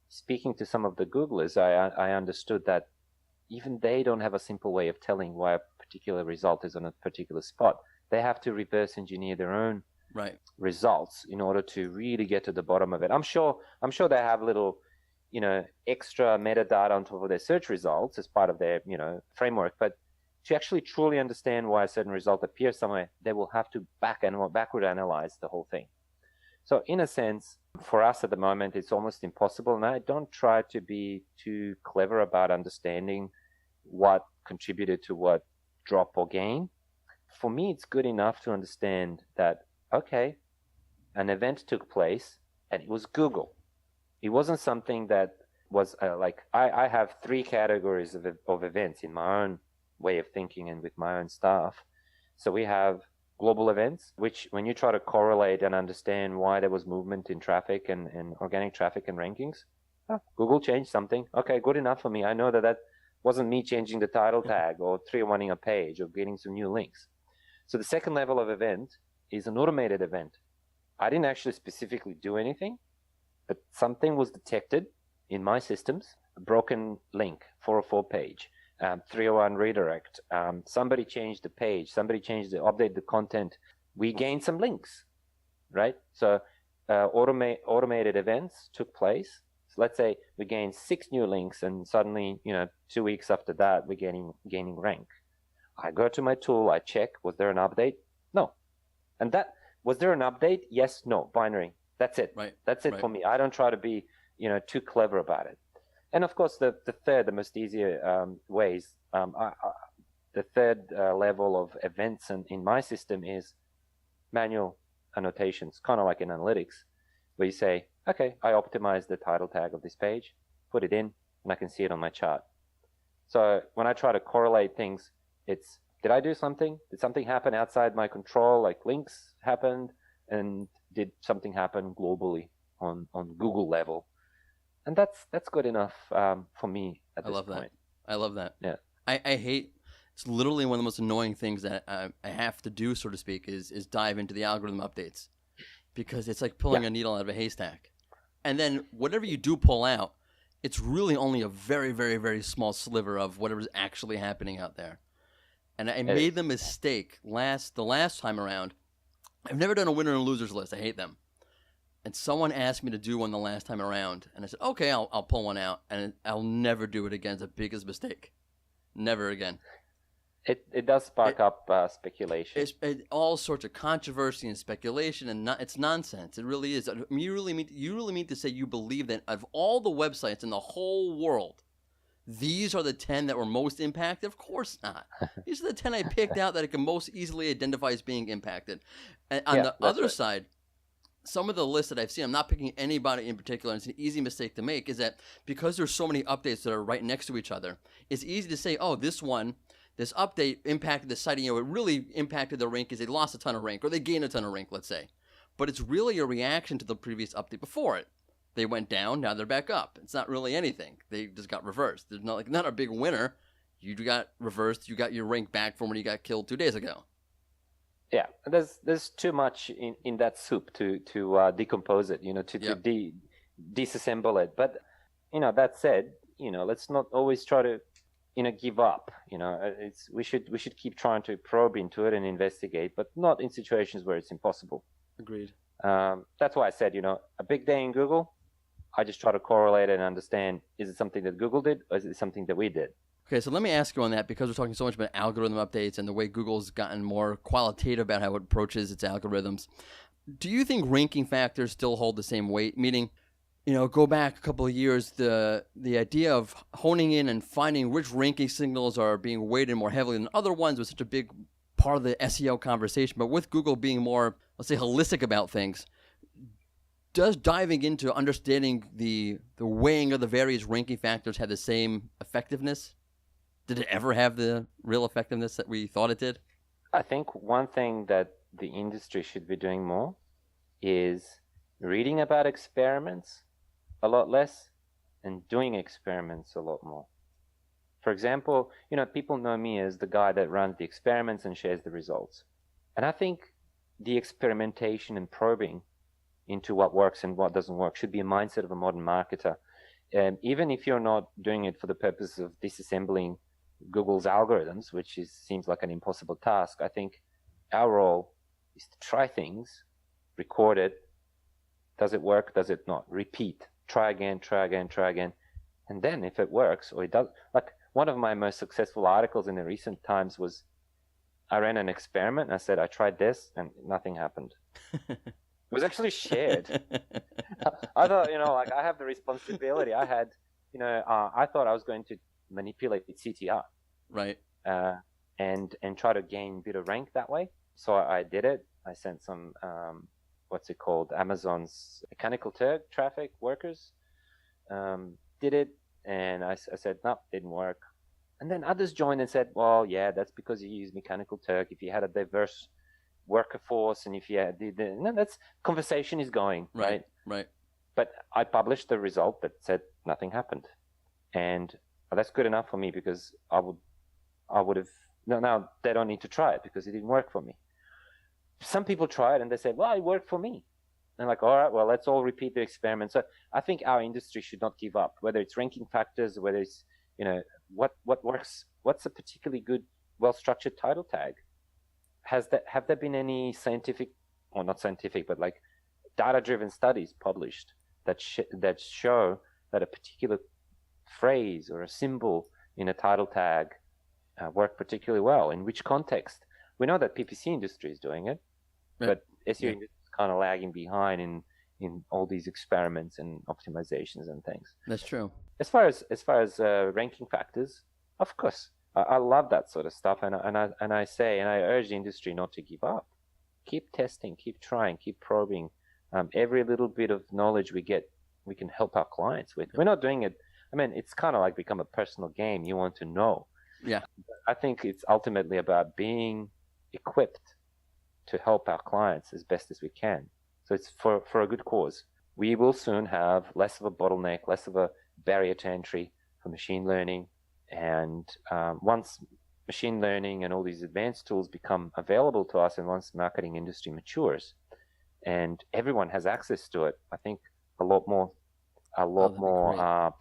speaking to some of the Googlers, I understood that even they don't have a simple way of telling why a particular result is on a particular spot. They have to reverse engineer their own results in order to really get to the bottom of it. I'm sure they have little, extra metadata on top of their search results as part of their, framework. But to actually truly understand why a certain result appears somewhere, they will have to backward analyze the whole thing. So in a sense, for us at the moment, it's almost impossible. And I don't try to be too clever about understanding what contributed to what drop or gain. For me, it's good enough to understand that, okay, an event took place and it was Google. It wasn't something that was I have 3 categories of events in my own way of thinking and with my own staff. So we have global events, which when you try to correlate and understand why there was movement in traffic and organic traffic and rankings, Google changed something. Okay, good enough for me. I know that wasn't me changing the title tag or 3-1ing a page or getting some new links. So the second level of event is an automated event. I didn't actually specifically do anything, but something was detected in my systems, a broken link, 404 page, 301 redirect, somebody changed the page, updated the content. We gained some links, right? So automated events took place. So let's say we gained 6 new links, and suddenly, 2 weeks after that, we're gaining rank. I go to my tool, I check, was there an update? No. And was there an update? Yes, no, binary. That's it. Right. That's it for me. I don't try to be, too clever about it. And of course, the most easier ways, the third level of events in my system is manual annotations, kind of like in analytics, where you say, okay, I optimized the title tag of this page, put it in, and I can see it on my chart. So when I try to correlate things, it's, did I do something? Did something happen outside my control, like links happened? And did something happen globally on Google level? And that's good enough for me at this point. I love that. Yeah. I hate, it's literally one of the most annoying things that I have to do, so to speak, is dive into the algorithm updates, because it's like pulling a needle out of a haystack. And then whatever you do pull out, it's really only a very, very, very small sliver of whatever's actually happening out there. And I made the mistake the last time around. I've never done a winner and losers list. I hate them. And someone asked me to do one the last time around, and I said, okay, I'll pull one out, and I'll never do it again. It's the biggest mistake. Never again. It does spark up speculation. It's all sorts of controversy and speculation, and it's nonsense. It really is. I mean, you really mean to say you believe that of all the websites in the whole world, these are the 10 that were most impacted? Of course not. These are the 10 I picked out that I can most easily identify as being impacted. And on the other side, some of the lists that I've seen, I'm not picking anybody in particular, and it's an easy mistake to make, is that because there's so many updates that are right next to each other, it's easy to say, oh, this update impacted the site. It really impacted the rank, is they lost a ton of rank, or they gained a ton of rank, let's say. But it's really a reaction to the previous update before it. They went down, now they're back up. It's not really anything. They just got reversed. There's not a big winner. You got reversed. You got your rank back from when you got killed 2 days ago. Yeah, there's too much in that soup to decompose it, to disassemble it. But that said, let's not always try to, give up. We should keep trying to probe into it and investigate, but not in situations where it's impossible. Agreed. That's why I said, a big day in Google, I just try to correlate it and understand, is it something that Google did or is it something that we did? Okay, so let me ask you on that, because we're talking so much about algorithm updates and the way Google's gotten more qualitative about how it approaches its algorithms. Do you think ranking factors still hold the same weight? Meaning, go back a couple of years, the idea of honing in and finding which ranking signals are being weighted more heavily than other ones was such a big part of the SEO conversation. But with Google being more, let's say, holistic about things, does diving into understanding the weighing of the various ranking factors have the same effectiveness? Did it ever have the real effectiveness that we thought it did? I think one thing that the industry should be doing more is reading about experiments a lot less and doing experiments a lot more. For example, people know me as the guy that runs the experiments and shares the results. And I think the experimentation and probing into what works and what doesn't work should be a mindset of a modern marketer. And even if you're not doing it for the purpose of disassembling Google's algorithms, which seems like an impossible task, I think our role is to try things, record it. Does it work? Does it not? Repeat. Try again, try again, try again. And then if it works or it does, like one of my most successful articles in the recent times was, I ran an experiment. I said, I tried this and nothing happened. It was actually shared. I thought, I have the responsibility. I had, I thought I was going to manipulate CTR. Right. And try to gain a bit of rank that way. So I did it. I sent some, what's it called? Amazon's Mechanical Turk traffic workers did it. And I said, no, didn't work. And then others joined and said, well, yeah, that's because you use Mechanical Turk. If you had a diverse worker force and if you had, that's conversation is going, right? Right. But I published the result that said nothing happened. And that's good enough for me because I would have, now they don't need to try it because it didn't work for me. Some people try it and they say, well, it worked for me. And I'm like, all right, well, let's all repeat the experiment. So I think our industry should not give up, whether it's ranking factors, whether it's, what works, what's a particularly good, well-structured title tag? Have there been any scientific, or not scientific, but like data-driven studies published that show that a particular phrase or a symbol in a title tag work particularly well? In which context? We know that PPC industry is doing it, right, but SEO industry is kind of lagging behind in all these experiments and optimizations and things. That's true. As far as ranking factors, of course, I love that sort of stuff, and I say, and I urge the industry not to give up. Keep testing, keep trying, keep probing. Every little bit of knowledge we get, we can help our clients with. We're not doing it. I mean, it's kind of like become a personal game. You want to know. Yeah. I think it's ultimately about being equipped to help our clients as best as we can. So it's for a good cause. We will soon have less of a bottleneck, less of a barrier to entry for machine learning. And once machine learning and all these advanced tools become available to us, and once marketing industry matures and everyone has access to it, I think a lot more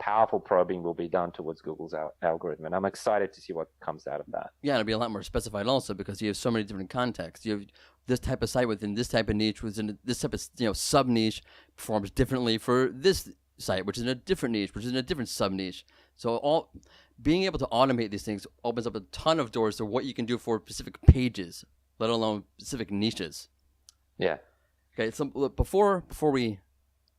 powerful probing will be done towards Google's algorithm. And I'm excited to see what comes out of that. Yeah, it'll be a lot more specified also because you have so many different contexts. You have this type of site within this type of niche, within this type of sub niche performs differently for this site, which is in a different niche, which is in a different sub niche. So being able to automate these things opens up a ton of doors to what you can do for specific pages, let alone specific niches. Yeah. Okay. So before we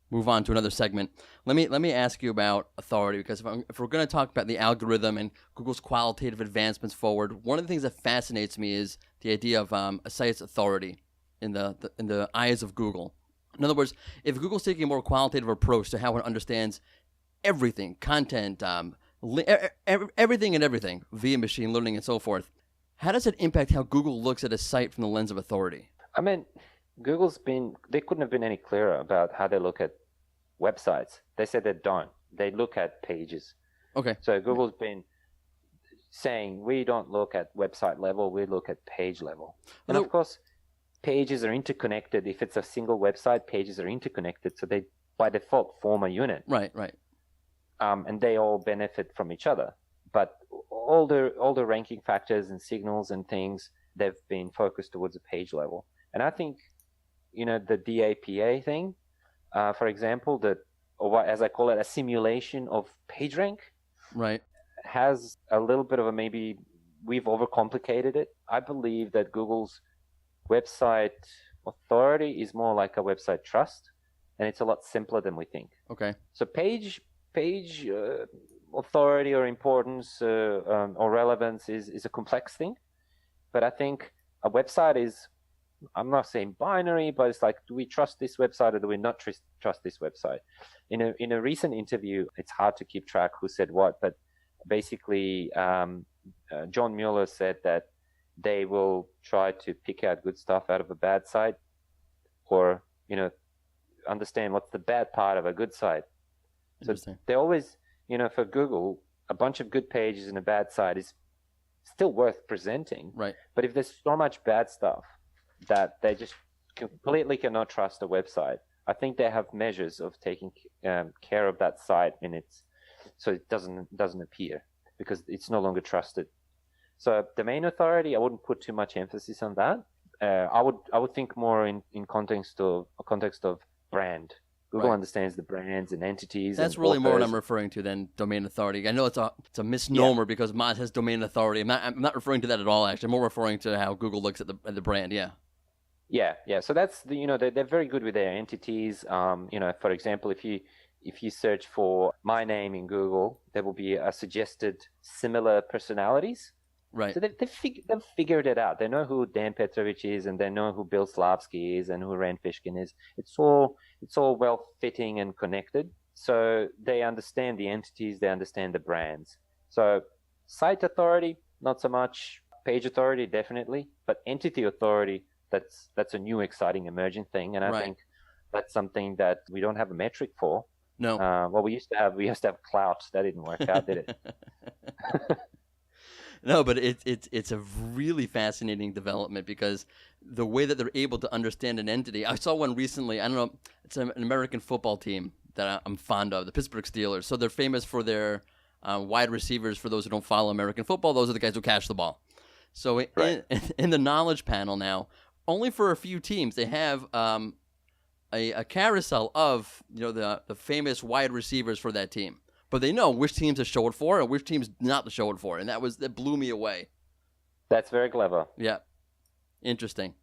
move on to another segment, let me ask you about authority, because if we're going to talk about the algorithm and Google's qualitative advancements forward, one of the things that fascinates me is the idea of a site's authority in the eyes of Google. In other words, if Google's taking a more qualitative approach to how it understands everything, content, everything and everything via machine learning and so forth, how does it impact how Google looks at a site from the lens of authority? I mean, they couldn't have been any clearer about how they look at websites. They said they don't. They look at pages. Okay. So Google's been saying, we don't look at website level, we look at page level. And of course, pages are interconnected. If it's a single website, pages are interconnected. So they, by default, form a unit. Right. and they all benefit from each other. But all the ranking factors and signals and things, they've been focused towards a page level. And I think, the DAPA thing, for example, or as I call it, a simulation of PageRank, Right. has a little bit of maybe we've overcomplicated it. I believe that Google's website authority is more like a website trust, and it's a lot simpler than we think. Okay. So page authority or importance or relevance is a complex thing, but I think a website is, I'm not saying binary, but it's like, do we trust this website or do we not trust this website? In a recent interview, it's hard to keep track who said what, but basically John Mueller said that they will try to pick out good stuff out of a bad site, or understand what's the bad part of a good site. So they always, for Google, a bunch of good pages and a bad site is still worth presenting. Right. But if there's so much bad stuff that they just completely cannot trust a website, I think they have measures of taking care of that site so it doesn't appear, because it's no longer trusted. So domain authority, I wouldn't put too much emphasis on that. I would think more in context of brand. Google understands the brands and entities. That's and really more what I'm authors. referring to than domain authority. I know it's a misnomer because Moz has domain authority. I'm not referring to that at all. Actually, I'm more referring to how Google looks at the brand. Yeah. Yeah. So that's they're very good with their entities. For example, if you search for my name in Google, there will be a suggested similar personalities. Right. So they've figured it out. They know who Dan Petrovic is, and they know who Bill Slavsky is, and who Rand Fishkin is. It's all well fitting and connected. So they understand the entities, they understand the brands. So site authority, not so much. Page authority, definitely. But entity authority, that's a new, exciting, emerging thing, and I think that's something that we don't have a metric for. No. Well, we used to have clout. That didn't work out, did it? No, but it's a really fascinating development, because the way that they're able to understand an entity. I saw one recently. I don't know. It's an American football team that I'm fond of, the Pittsburgh Steelers. So they're famous for their wide receivers. For those who don't follow American football, those are the guys who catch the ball. So in the knowledge panel now, only for a few teams, they have a carousel of the famous wide receivers for that team. But they know which teams to show it for and which teams not to show it for, and that blew me away. That's very clever. Yeah, interesting.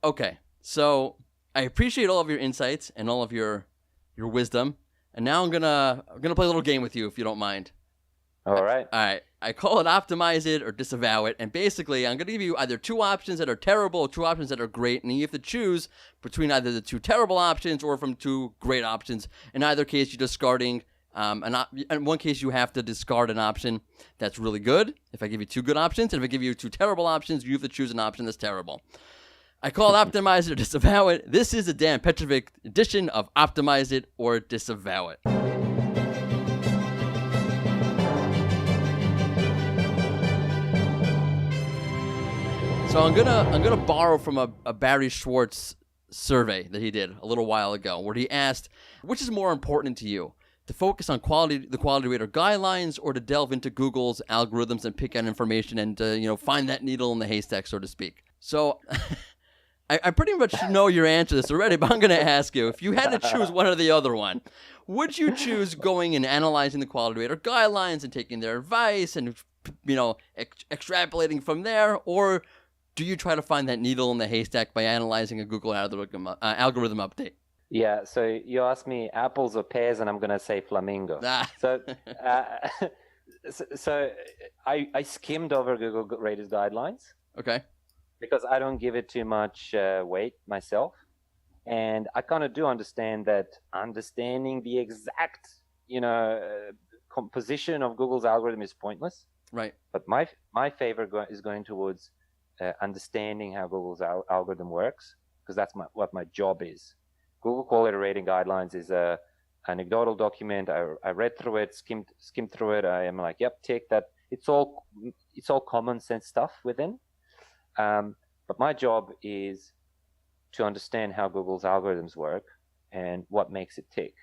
Okay, so I appreciate all of your insights and all of your wisdom, and now I'm gonna play a little game with you, if you don't mind. All right. All right. I call it optimize it or disavow it, and basically I'm gonna give you either two options that are terrible or two options that are great, and you have to choose between either the two terrible options or from two great options. In either case, you're discarding. In one case, you have to discard an option that's really good. If I give you two good options, and if I give you two terrible options, you have to choose an option that's terrible. I call it optimize it or disavow it. This is a Dan Petrovic edition of optimize it or disavow it. So I'm gonna borrow from a Barry Schwartz survey that he did a little while ago, where he asked, which is more important to you? To focus on the quality rater guidelines, or to delve into Google's algorithms and pick out information and find that needle in the haystack, so to speak. So I pretty much know your answer to this already, but I'm going to ask you, if you had to choose one or the other one, would you choose going and analyzing the quality rater guidelines and taking their advice and extrapolating from there, or do you try to find that needle in the haystack by analyzing a Google algorithm update? Yeah, so you asked me apples or pears, and I'm going to say flamingo. So I skimmed over Google Raters guidelines. Okay. Because I don't give it too much weight myself. And I kind of do understand that understanding the exact, composition of Google's algorithm is pointless. Right. But my favor is going towards understanding how Google's algorithm works, because that's what my job is. Google Quality Rating Guidelines is a anecdotal document. I read through it, skimmed through it. I am like, yep, tick that. It's all common sense stuff within. But my job is to understand how Google's algorithms work and what makes it tick.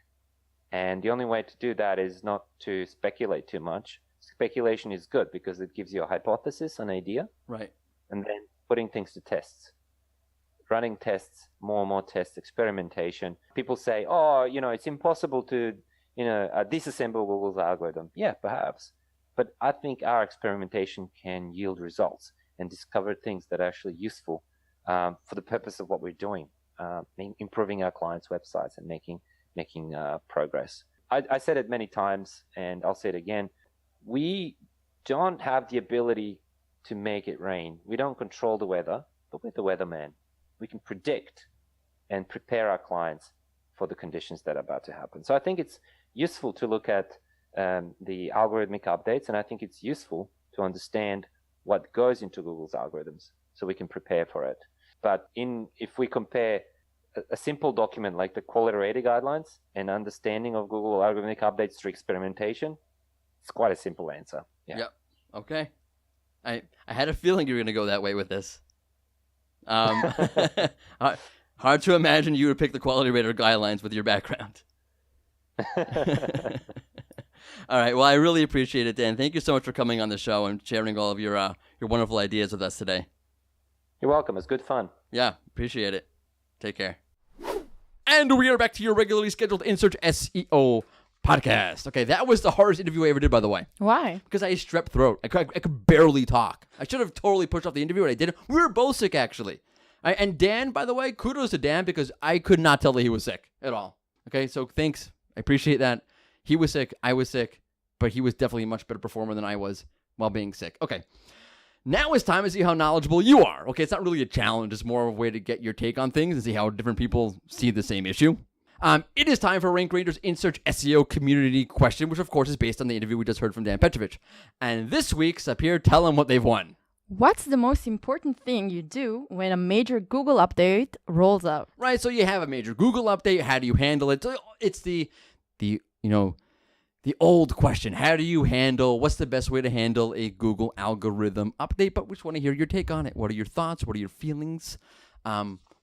And the only way to do that is not to speculate too much. Speculation is good because it gives you a hypothesis, an idea, Right. and then putting things to tests. Running tests, more and more tests, experimentation. People say, oh, it's impossible to, disassemble Google's algorithm. Yeah, perhaps. But I think our experimentation can yield results and discover things that are actually useful for the purpose of what we're doing, improving our clients' websites and making progress. I said it many times, and I'll say it again. We don't have the ability to make it rain. We don't control the weather, but we're the weatherman. We can predict and prepare our clients for the conditions that are about to happen. So I think it's useful to look at the algorithmic updates, and I think it's useful to understand what goes into Google's algorithms so we can prepare for it. But if we compare a simple document like the quality rating guidelines and understanding of Google algorithmic updates through experimentation, it's quite a simple answer. Yeah. Yep. Okay. I had a feeling you were going to go that way with this. Hard to imagine you would pick the quality rater guidelines with your background. All right. Well, I really appreciate it, Dan. Thank you so much for coming on the show and sharing all of your wonderful ideas with us today. You're welcome. It's good fun. Yeah, appreciate it. Take care. And we are back to your regularly scheduled InSearch SEO podcast. Okay, that was the hardest interview I ever did, by the way. Why? Because I had strep throat. I could barely talk. I should have totally pushed off the interview, and I didn't. We were both sick, actually. And Dan, by the way, kudos to Dan, because I could not tell that he was sick at all. Okay, so thanks. I appreciate that. He was sick. I was sick. But he was definitely a much better performer than I was while being sick. Okay. Now it's time to see how knowledgeable you are. Okay, it's not really a challenge. It's more of a way to get your take on things and see how different people see the same issue. It is time for Rank Ranger's InSearch SEO community question, which of course is based on the interview we just heard from Dan Petrovic. And this week's up here, tell them what they've won. What's the most important thing you do when a major Google update rolls out? Right, so you have a major Google update. How do you handle it? So it's the old question. How do you handle, what's the best way to handle a Google algorithm update? But we just want to hear your take on it. What are your thoughts? What are your feelings?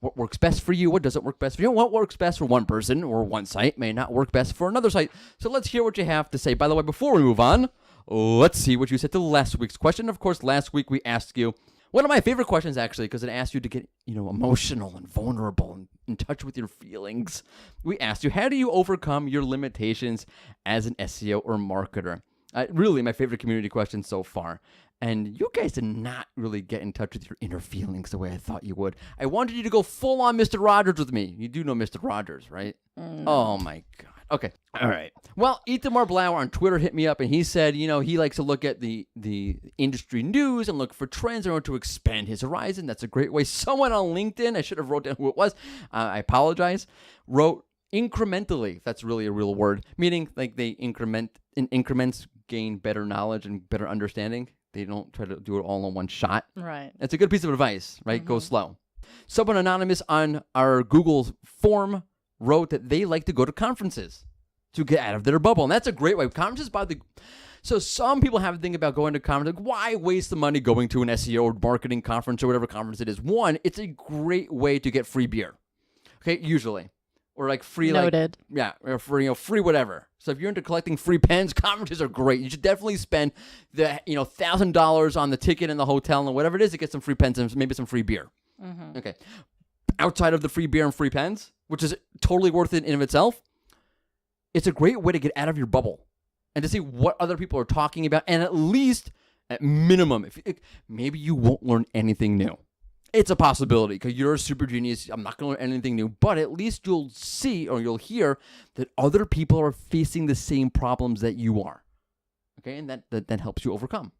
What works best for you? What doesn't work best for you? What works best for one person or one site may not work best for another site. So let's hear what you have to say. By the way, before we move on, let's see what you said to last week's question. Of course, last week we asked you one of my favorite questions, actually, because it asked you to get, emotional and vulnerable and in touch with your feelings. We asked you, how do you overcome your limitations as an SEO or marketer? Really, my favorite community question so far. And you guys did not really get in touch with your inner feelings the way I thought you would. I wanted you to go full on Mr. Rogers with me. You do know Mr. Rogers, right? Oh, my God. Okay. All right. Well, Itamar Blauer on Twitter hit me up, and he said, he likes to look at the industry news and look for trends in order to expand his horizon. That's a great way. Someone on LinkedIn, I should have wrote down who it was. I apologize. Wrote incrementally. That's really a real word. Meaning like they in increments gain better knowledge and better understanding. They don't try to do it all in one shot. Right. It's a good piece of advice, right? Go slow. Someone anonymous on our Google form wrote that they like to go to conferences to get out of their bubble. And that's a great way. Conferences So some people have to think about going to conferences. Like, why waste the money going to an SEO or marketing conference or whatever conference it is? One, it's a great way to get free beer. Okay, usually. Or like free, Noted. or free, free whatever. So if you're into collecting free pens, conferences are great. You should definitely spend the, $1,000 on the ticket and the hotel and whatever it is to get some free pens and maybe some free beer. Mm-hmm. Okay. Outside of the free beer and free pens, which is totally worth it in of itself, it's a great way to get out of your bubble and to see what other people are talking about. And at minimum, maybe you won't learn anything new. It's a possibility because you're a super genius. I'm not going to learn anything new, but at least you'll see or you'll hear that other people are facing the same problems that you are. Okay, and that helps you overcome.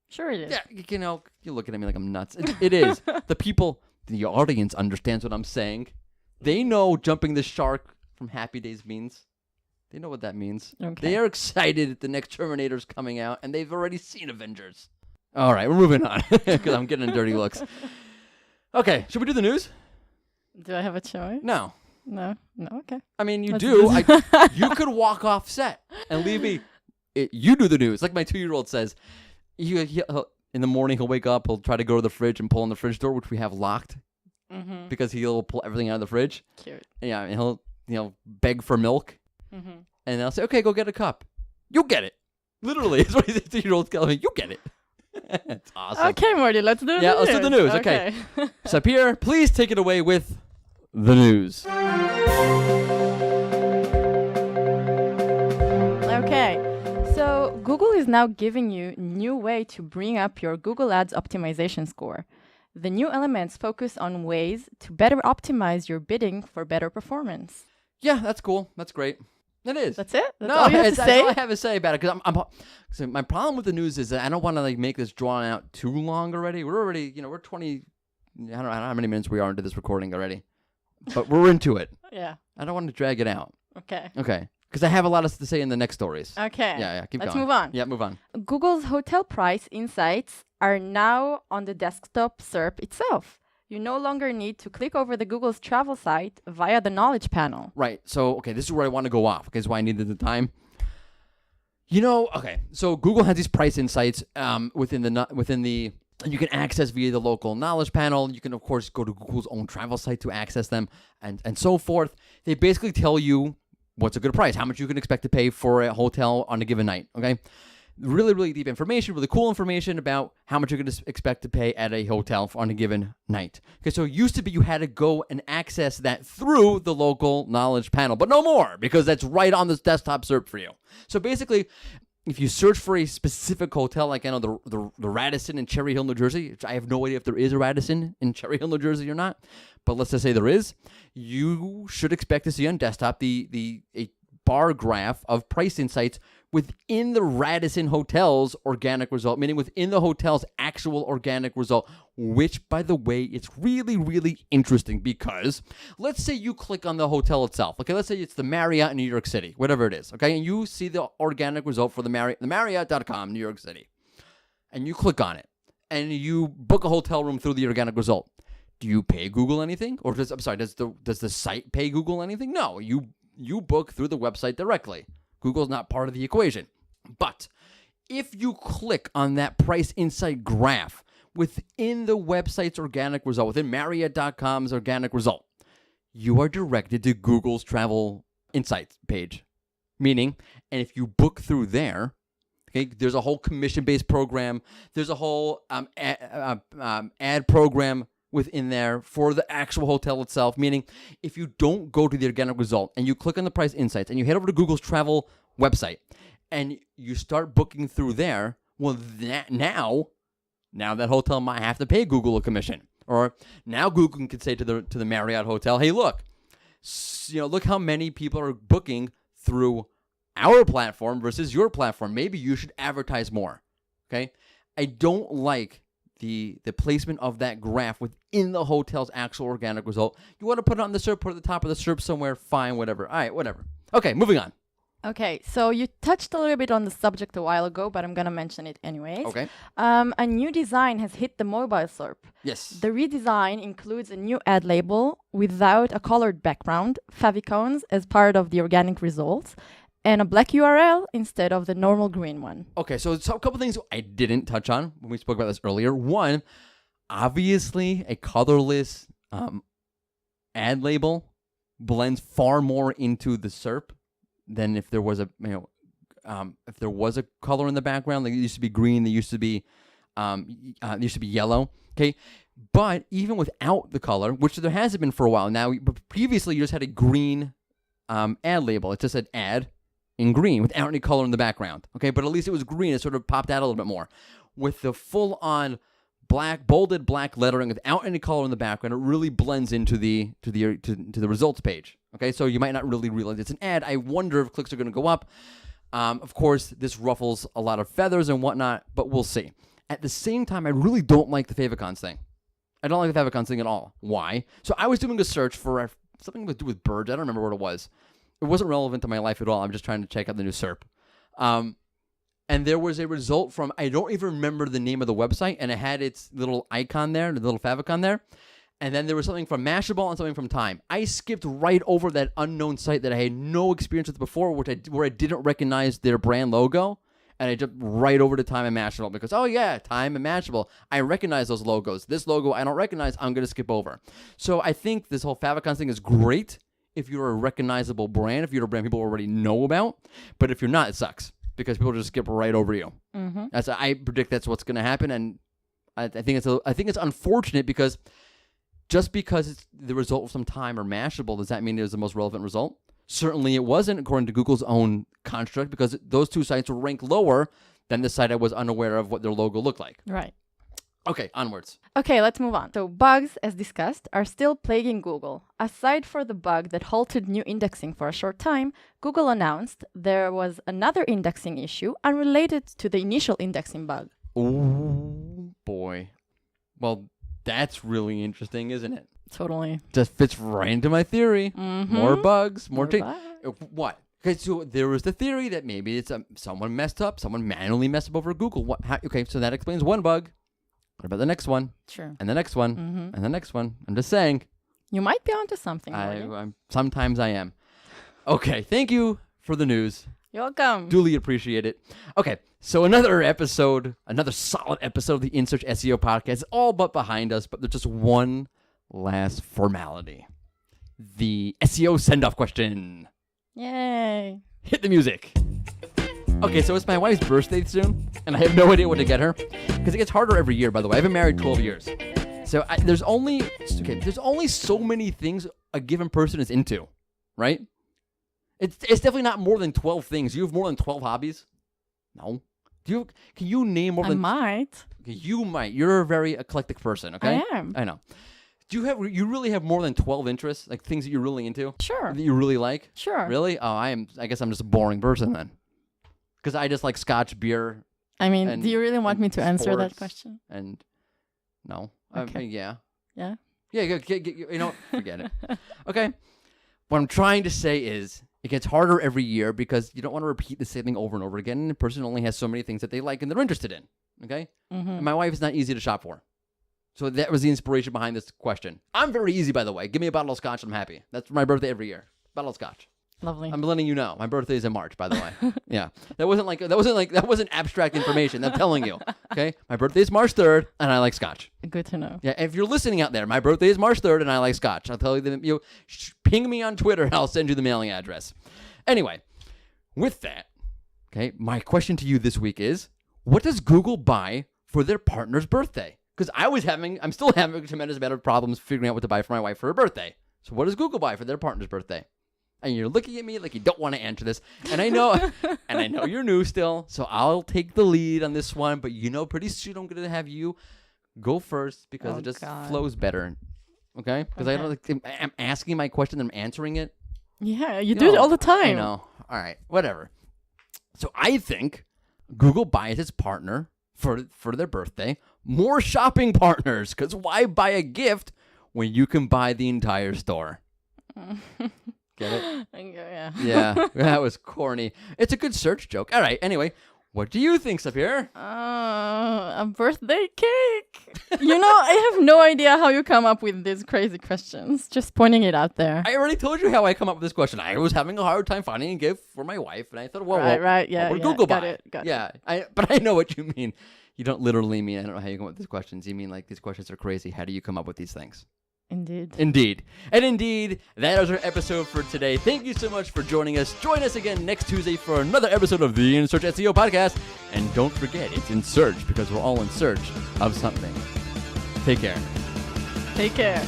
Sure it is. Yeah, you're looking at me like I'm nuts. It is. The audience understands what I'm saying. They know jumping the shark from Happy Days means. They know what that means. Okay. They are excited that the next Terminator's coming out, and they've already seen Avengers. All right, we're moving on because I'm getting dirty looks. Okay, should we do the news? Do I have a choice? No. No, okay. I mean, you do. You could walk off set and leave me. You do the news. Like my 2-year-old says, in the morning he'll wake up, he'll try to go to the fridge and pull on the fridge door, which we have locked because he'll pull everything out of the fridge. Cute. Yeah, and he'll beg for milk. Mm-hmm. And they'll say, okay, go get a cup. You'll get it. Literally, it's what these 18-year-olds tell me. You get it. It's awesome. Okay, Morty, let's do the news. Yeah, let's do the news. Okay. So Pierre, please take it away with the news. Okay. So Google is now giving you a new way to bring up your Google Ads optimization score. The new elements focus on ways to better optimize your bidding for better performance. Yeah, that's cool. That's great. It is. That's it? That's No, all you have to that's say? all I have to say about it. Because so my problem with the news is that I don't want to like make this drawn out too long already. We're already, we're 20. I don't know how many minutes we are into this recording already, but we're into it. Yeah. I don't want to drag it out. Okay. Okay. Because I have a lot to say in the next stories. Okay. Yeah. Keep Let's going. move on. Yeah, move on. Google's hotel price insights are now on the desktop SERP itself. You no longer need to click over the Google's travel site via the knowledge panel. Right. So, okay, this is where I want to go off. Okay, this is why I needed the time. Okay. So Google has these price insights within the. You can access via the local knowledge panel. You can, of course, go to Google's own travel site to access them, and so forth. They basically tell you what's a good price, how much you can expect to pay for a hotel on a given night. Okay. Really, really deep information, really cool information about how much you're going to expect to pay at a hotel on a given night. Okay, so it used to be you had to go and access that through the local knowledge panel, but no more because that's right on this desktop SERP for you. So basically, if you search for a specific hotel, like I know the Radisson in Cherry Hill, New Jersey, which I have no idea if there is a Radisson in Cherry Hill, New Jersey or not, but let's just say there is, you should expect to see on desktop a bar graph of price insights within the Radisson Hotel's organic result, meaning within the hotel's actual organic result, which, by the way, it's really, really interesting because let's say you click on the hotel itself. Okay, let's say it's the Marriott in New York City, whatever it is, okay, and you see the organic result for the Marriott.com, New York City, and you click on it, and you book a hotel room through the organic result. Do you pay Google anything? Or does the site pay Google anything? No, you book through the website directly. Google's not part of the equation. But if you click on that price insight graph within the website's organic result, within Marriott.com's organic result, you are directed to Google's travel insights page. Meaning, and if you book through there, okay, there's a whole commission-based program. There's a whole ad program within there for the actual hotel itself, meaning if you don't go to the organic result and you click on the price insights and you head over to Google's travel website and you start booking through there, well, now that hotel might have to pay Google a commission. Or now Google can say to the Marriott hotel, hey, look how many people are booking through our platform versus your platform. Maybe you should advertise more. Okay, I don't like the placement of that graph within the hotel's actual organic result. You want to put it on the SERP, put it at the top of the SERP somewhere, fine, whatever. All right, whatever. Okay, moving on. Okay, so you touched a little bit on the subject a while ago, but I'm going to mention it anyways. Okay. A new design has hit the mobile SERP. Yes. The redesign includes a new ad label without a colored background, favicons as part of the organic results, and a black URL instead of the normal green one. Okay, so a couple things I didn't touch on when we spoke about this earlier. One, obviously a colorless ad label blends far more into the SERP than if there was a color in the background. Like it used to be green, it used to be yellow. Okay, but even without the color, which there hasn't been for a while now, but previously you just had a green ad label. It just said ad in green without any color in the background. Okay, but at least it was green. It sort of popped out a little bit more. With the full-on bolded black lettering without any color in the background, it really blends into the results page. Okay, so you might not really realize it's an ad. I wonder if clicks are going to go up. Of course, this ruffles a lot of feathers and whatnot, but we'll see. At the same time, I really don't like the favicons thing. I don't like the favicons thing at all. Why? So I was doing a search for something to do with birds. I don't remember what it was. It wasn't relevant to my life at all. I'm just trying to check out the new SERP. And there was a result from, I don't even remember the name of the website, and it had its little icon there, the little favicon there. And then there was something from Mashable and something from Time. I skipped right over that unknown site that I had no experience with before, where I didn't recognize their brand logo. And I jumped right over to Time and Mashable because, oh yeah, Time and Mashable. I recognize those logos. This logo I don't recognize, I'm going to skip over. So I think this whole favicon thing is great if you're a recognizable brand, if you're a brand people already know about. But if you're not, it sucks because people just skip right over you. I predict that's what's going to happen, and I think it's unfortunate because just because it's the result of some time or Mashable, does that mean it was the most relevant result? Certainly it wasn't, according to Google's own construct, because those two sites were ranked lower than the site I was unaware of what their logo looked like. Right. Okay, onwards. Okay, let's move on. So bugs, as discussed, are still plaguing Google. Aside for the bug that halted new indexing for a short time, Google announced there was another indexing issue unrelated to the initial indexing bug. Oh, boy. Well, that's really interesting, isn't it? Totally. Just fits right into my theory. More bugs, more bugs. What? Okay, so there was the theory that maybe it's someone messed up, someone manually messed up over Google. Okay, so that explains one bug. What about the next one? Sure. And the next one? And the next one? I'm just saying. You might be onto something. Sometimes I am. Okay, thank you for the news. You're welcome. Duly appreciate it. Okay, so another solid episode of the InSearch SEO podcast. It's all but behind us, but there's just one last formality. The SEO send-off question. Yay. Hit the music. Okay, so it's my wife's birthday soon, and I have no idea what to get her, because it gets harder every year, by the way. I've been married 12 years. So there's only so many things a given person is into, right? It's definitely not more than 12 things. You have more than 12 hobbies? No. Can you name more than... I might. Okay, you might. You're a very eclectic person, okay? I am. I know. You really have more than 12 interests, like things that you're really into? Sure. That you really like? Sure. Really? Oh, I guess I'm just a boring person then. Because I just like Scotch, beer. I mean, do you really want me to answer that question? And no. Okay. Yeah. Yeah? Yeah, you know, forget it. Okay. What I'm trying to say is it gets harder every year because you don't want to repeat the same thing over and over again. And the person only has so many things that they like and they're interested in. Okay? And my wife is not easy to shop for. So that was the inspiration behind this question. I'm very easy, by the way. Give me a bottle of Scotch, I'm happy. That's my birthday every year. Bottle of Scotch. Lovely. I'm letting you know. My birthday is in March, by the way. Yeah. That wasn't abstract information. I'm telling you. Okay? My birthday is March 3rd, and I like Scotch. Good to know. Yeah, if you're listening out there, my birthday is March 3rd, and I like Scotch. I'll tell you, ping me on Twitter, and I'll send you the mailing address. Anyway, with that, okay, my question to you this week is, what does Google buy for their partner's birthday? Because I'm still having a tremendous amount of problems figuring out what to buy for my wife for her birthday. So what does Google buy for their partner's birthday? And you're looking at me like you don't want to answer this. And I know you're new still, so I'll take the lead on this one. But pretty soon I'm going to have you go first because it just flows better. Okay? Because I'm asking my question and I'm answering it. Yeah, you do it all the time. I know. All right, whatever. So I think Google buys its partner for their birthday more shopping partners. Because why buy a gift when you can buy the entire store? Get it? Yeah. Yeah, that was corny. It's a good search joke. All right, anyway, what do you think, Sapir? A birthday cake. I have no idea how you come up with these crazy questions. Just pointing it out there. I already told you how I come up with this question. I was having a hard time finding a gift for my wife, and I thought, right, yeah, what would Google buy? Got it. But I know what you mean. You don't literally mean, I don't know how you come up with these questions. You mean like these questions are crazy. How do you come up with these things? Indeed. And indeed, that is our episode for today. Thank you so much for joining us. Join us again next Tuesday for another episode of the InSearch SEO podcast. And don't forget, it's in search because we're all in search of something. Take care. Take care.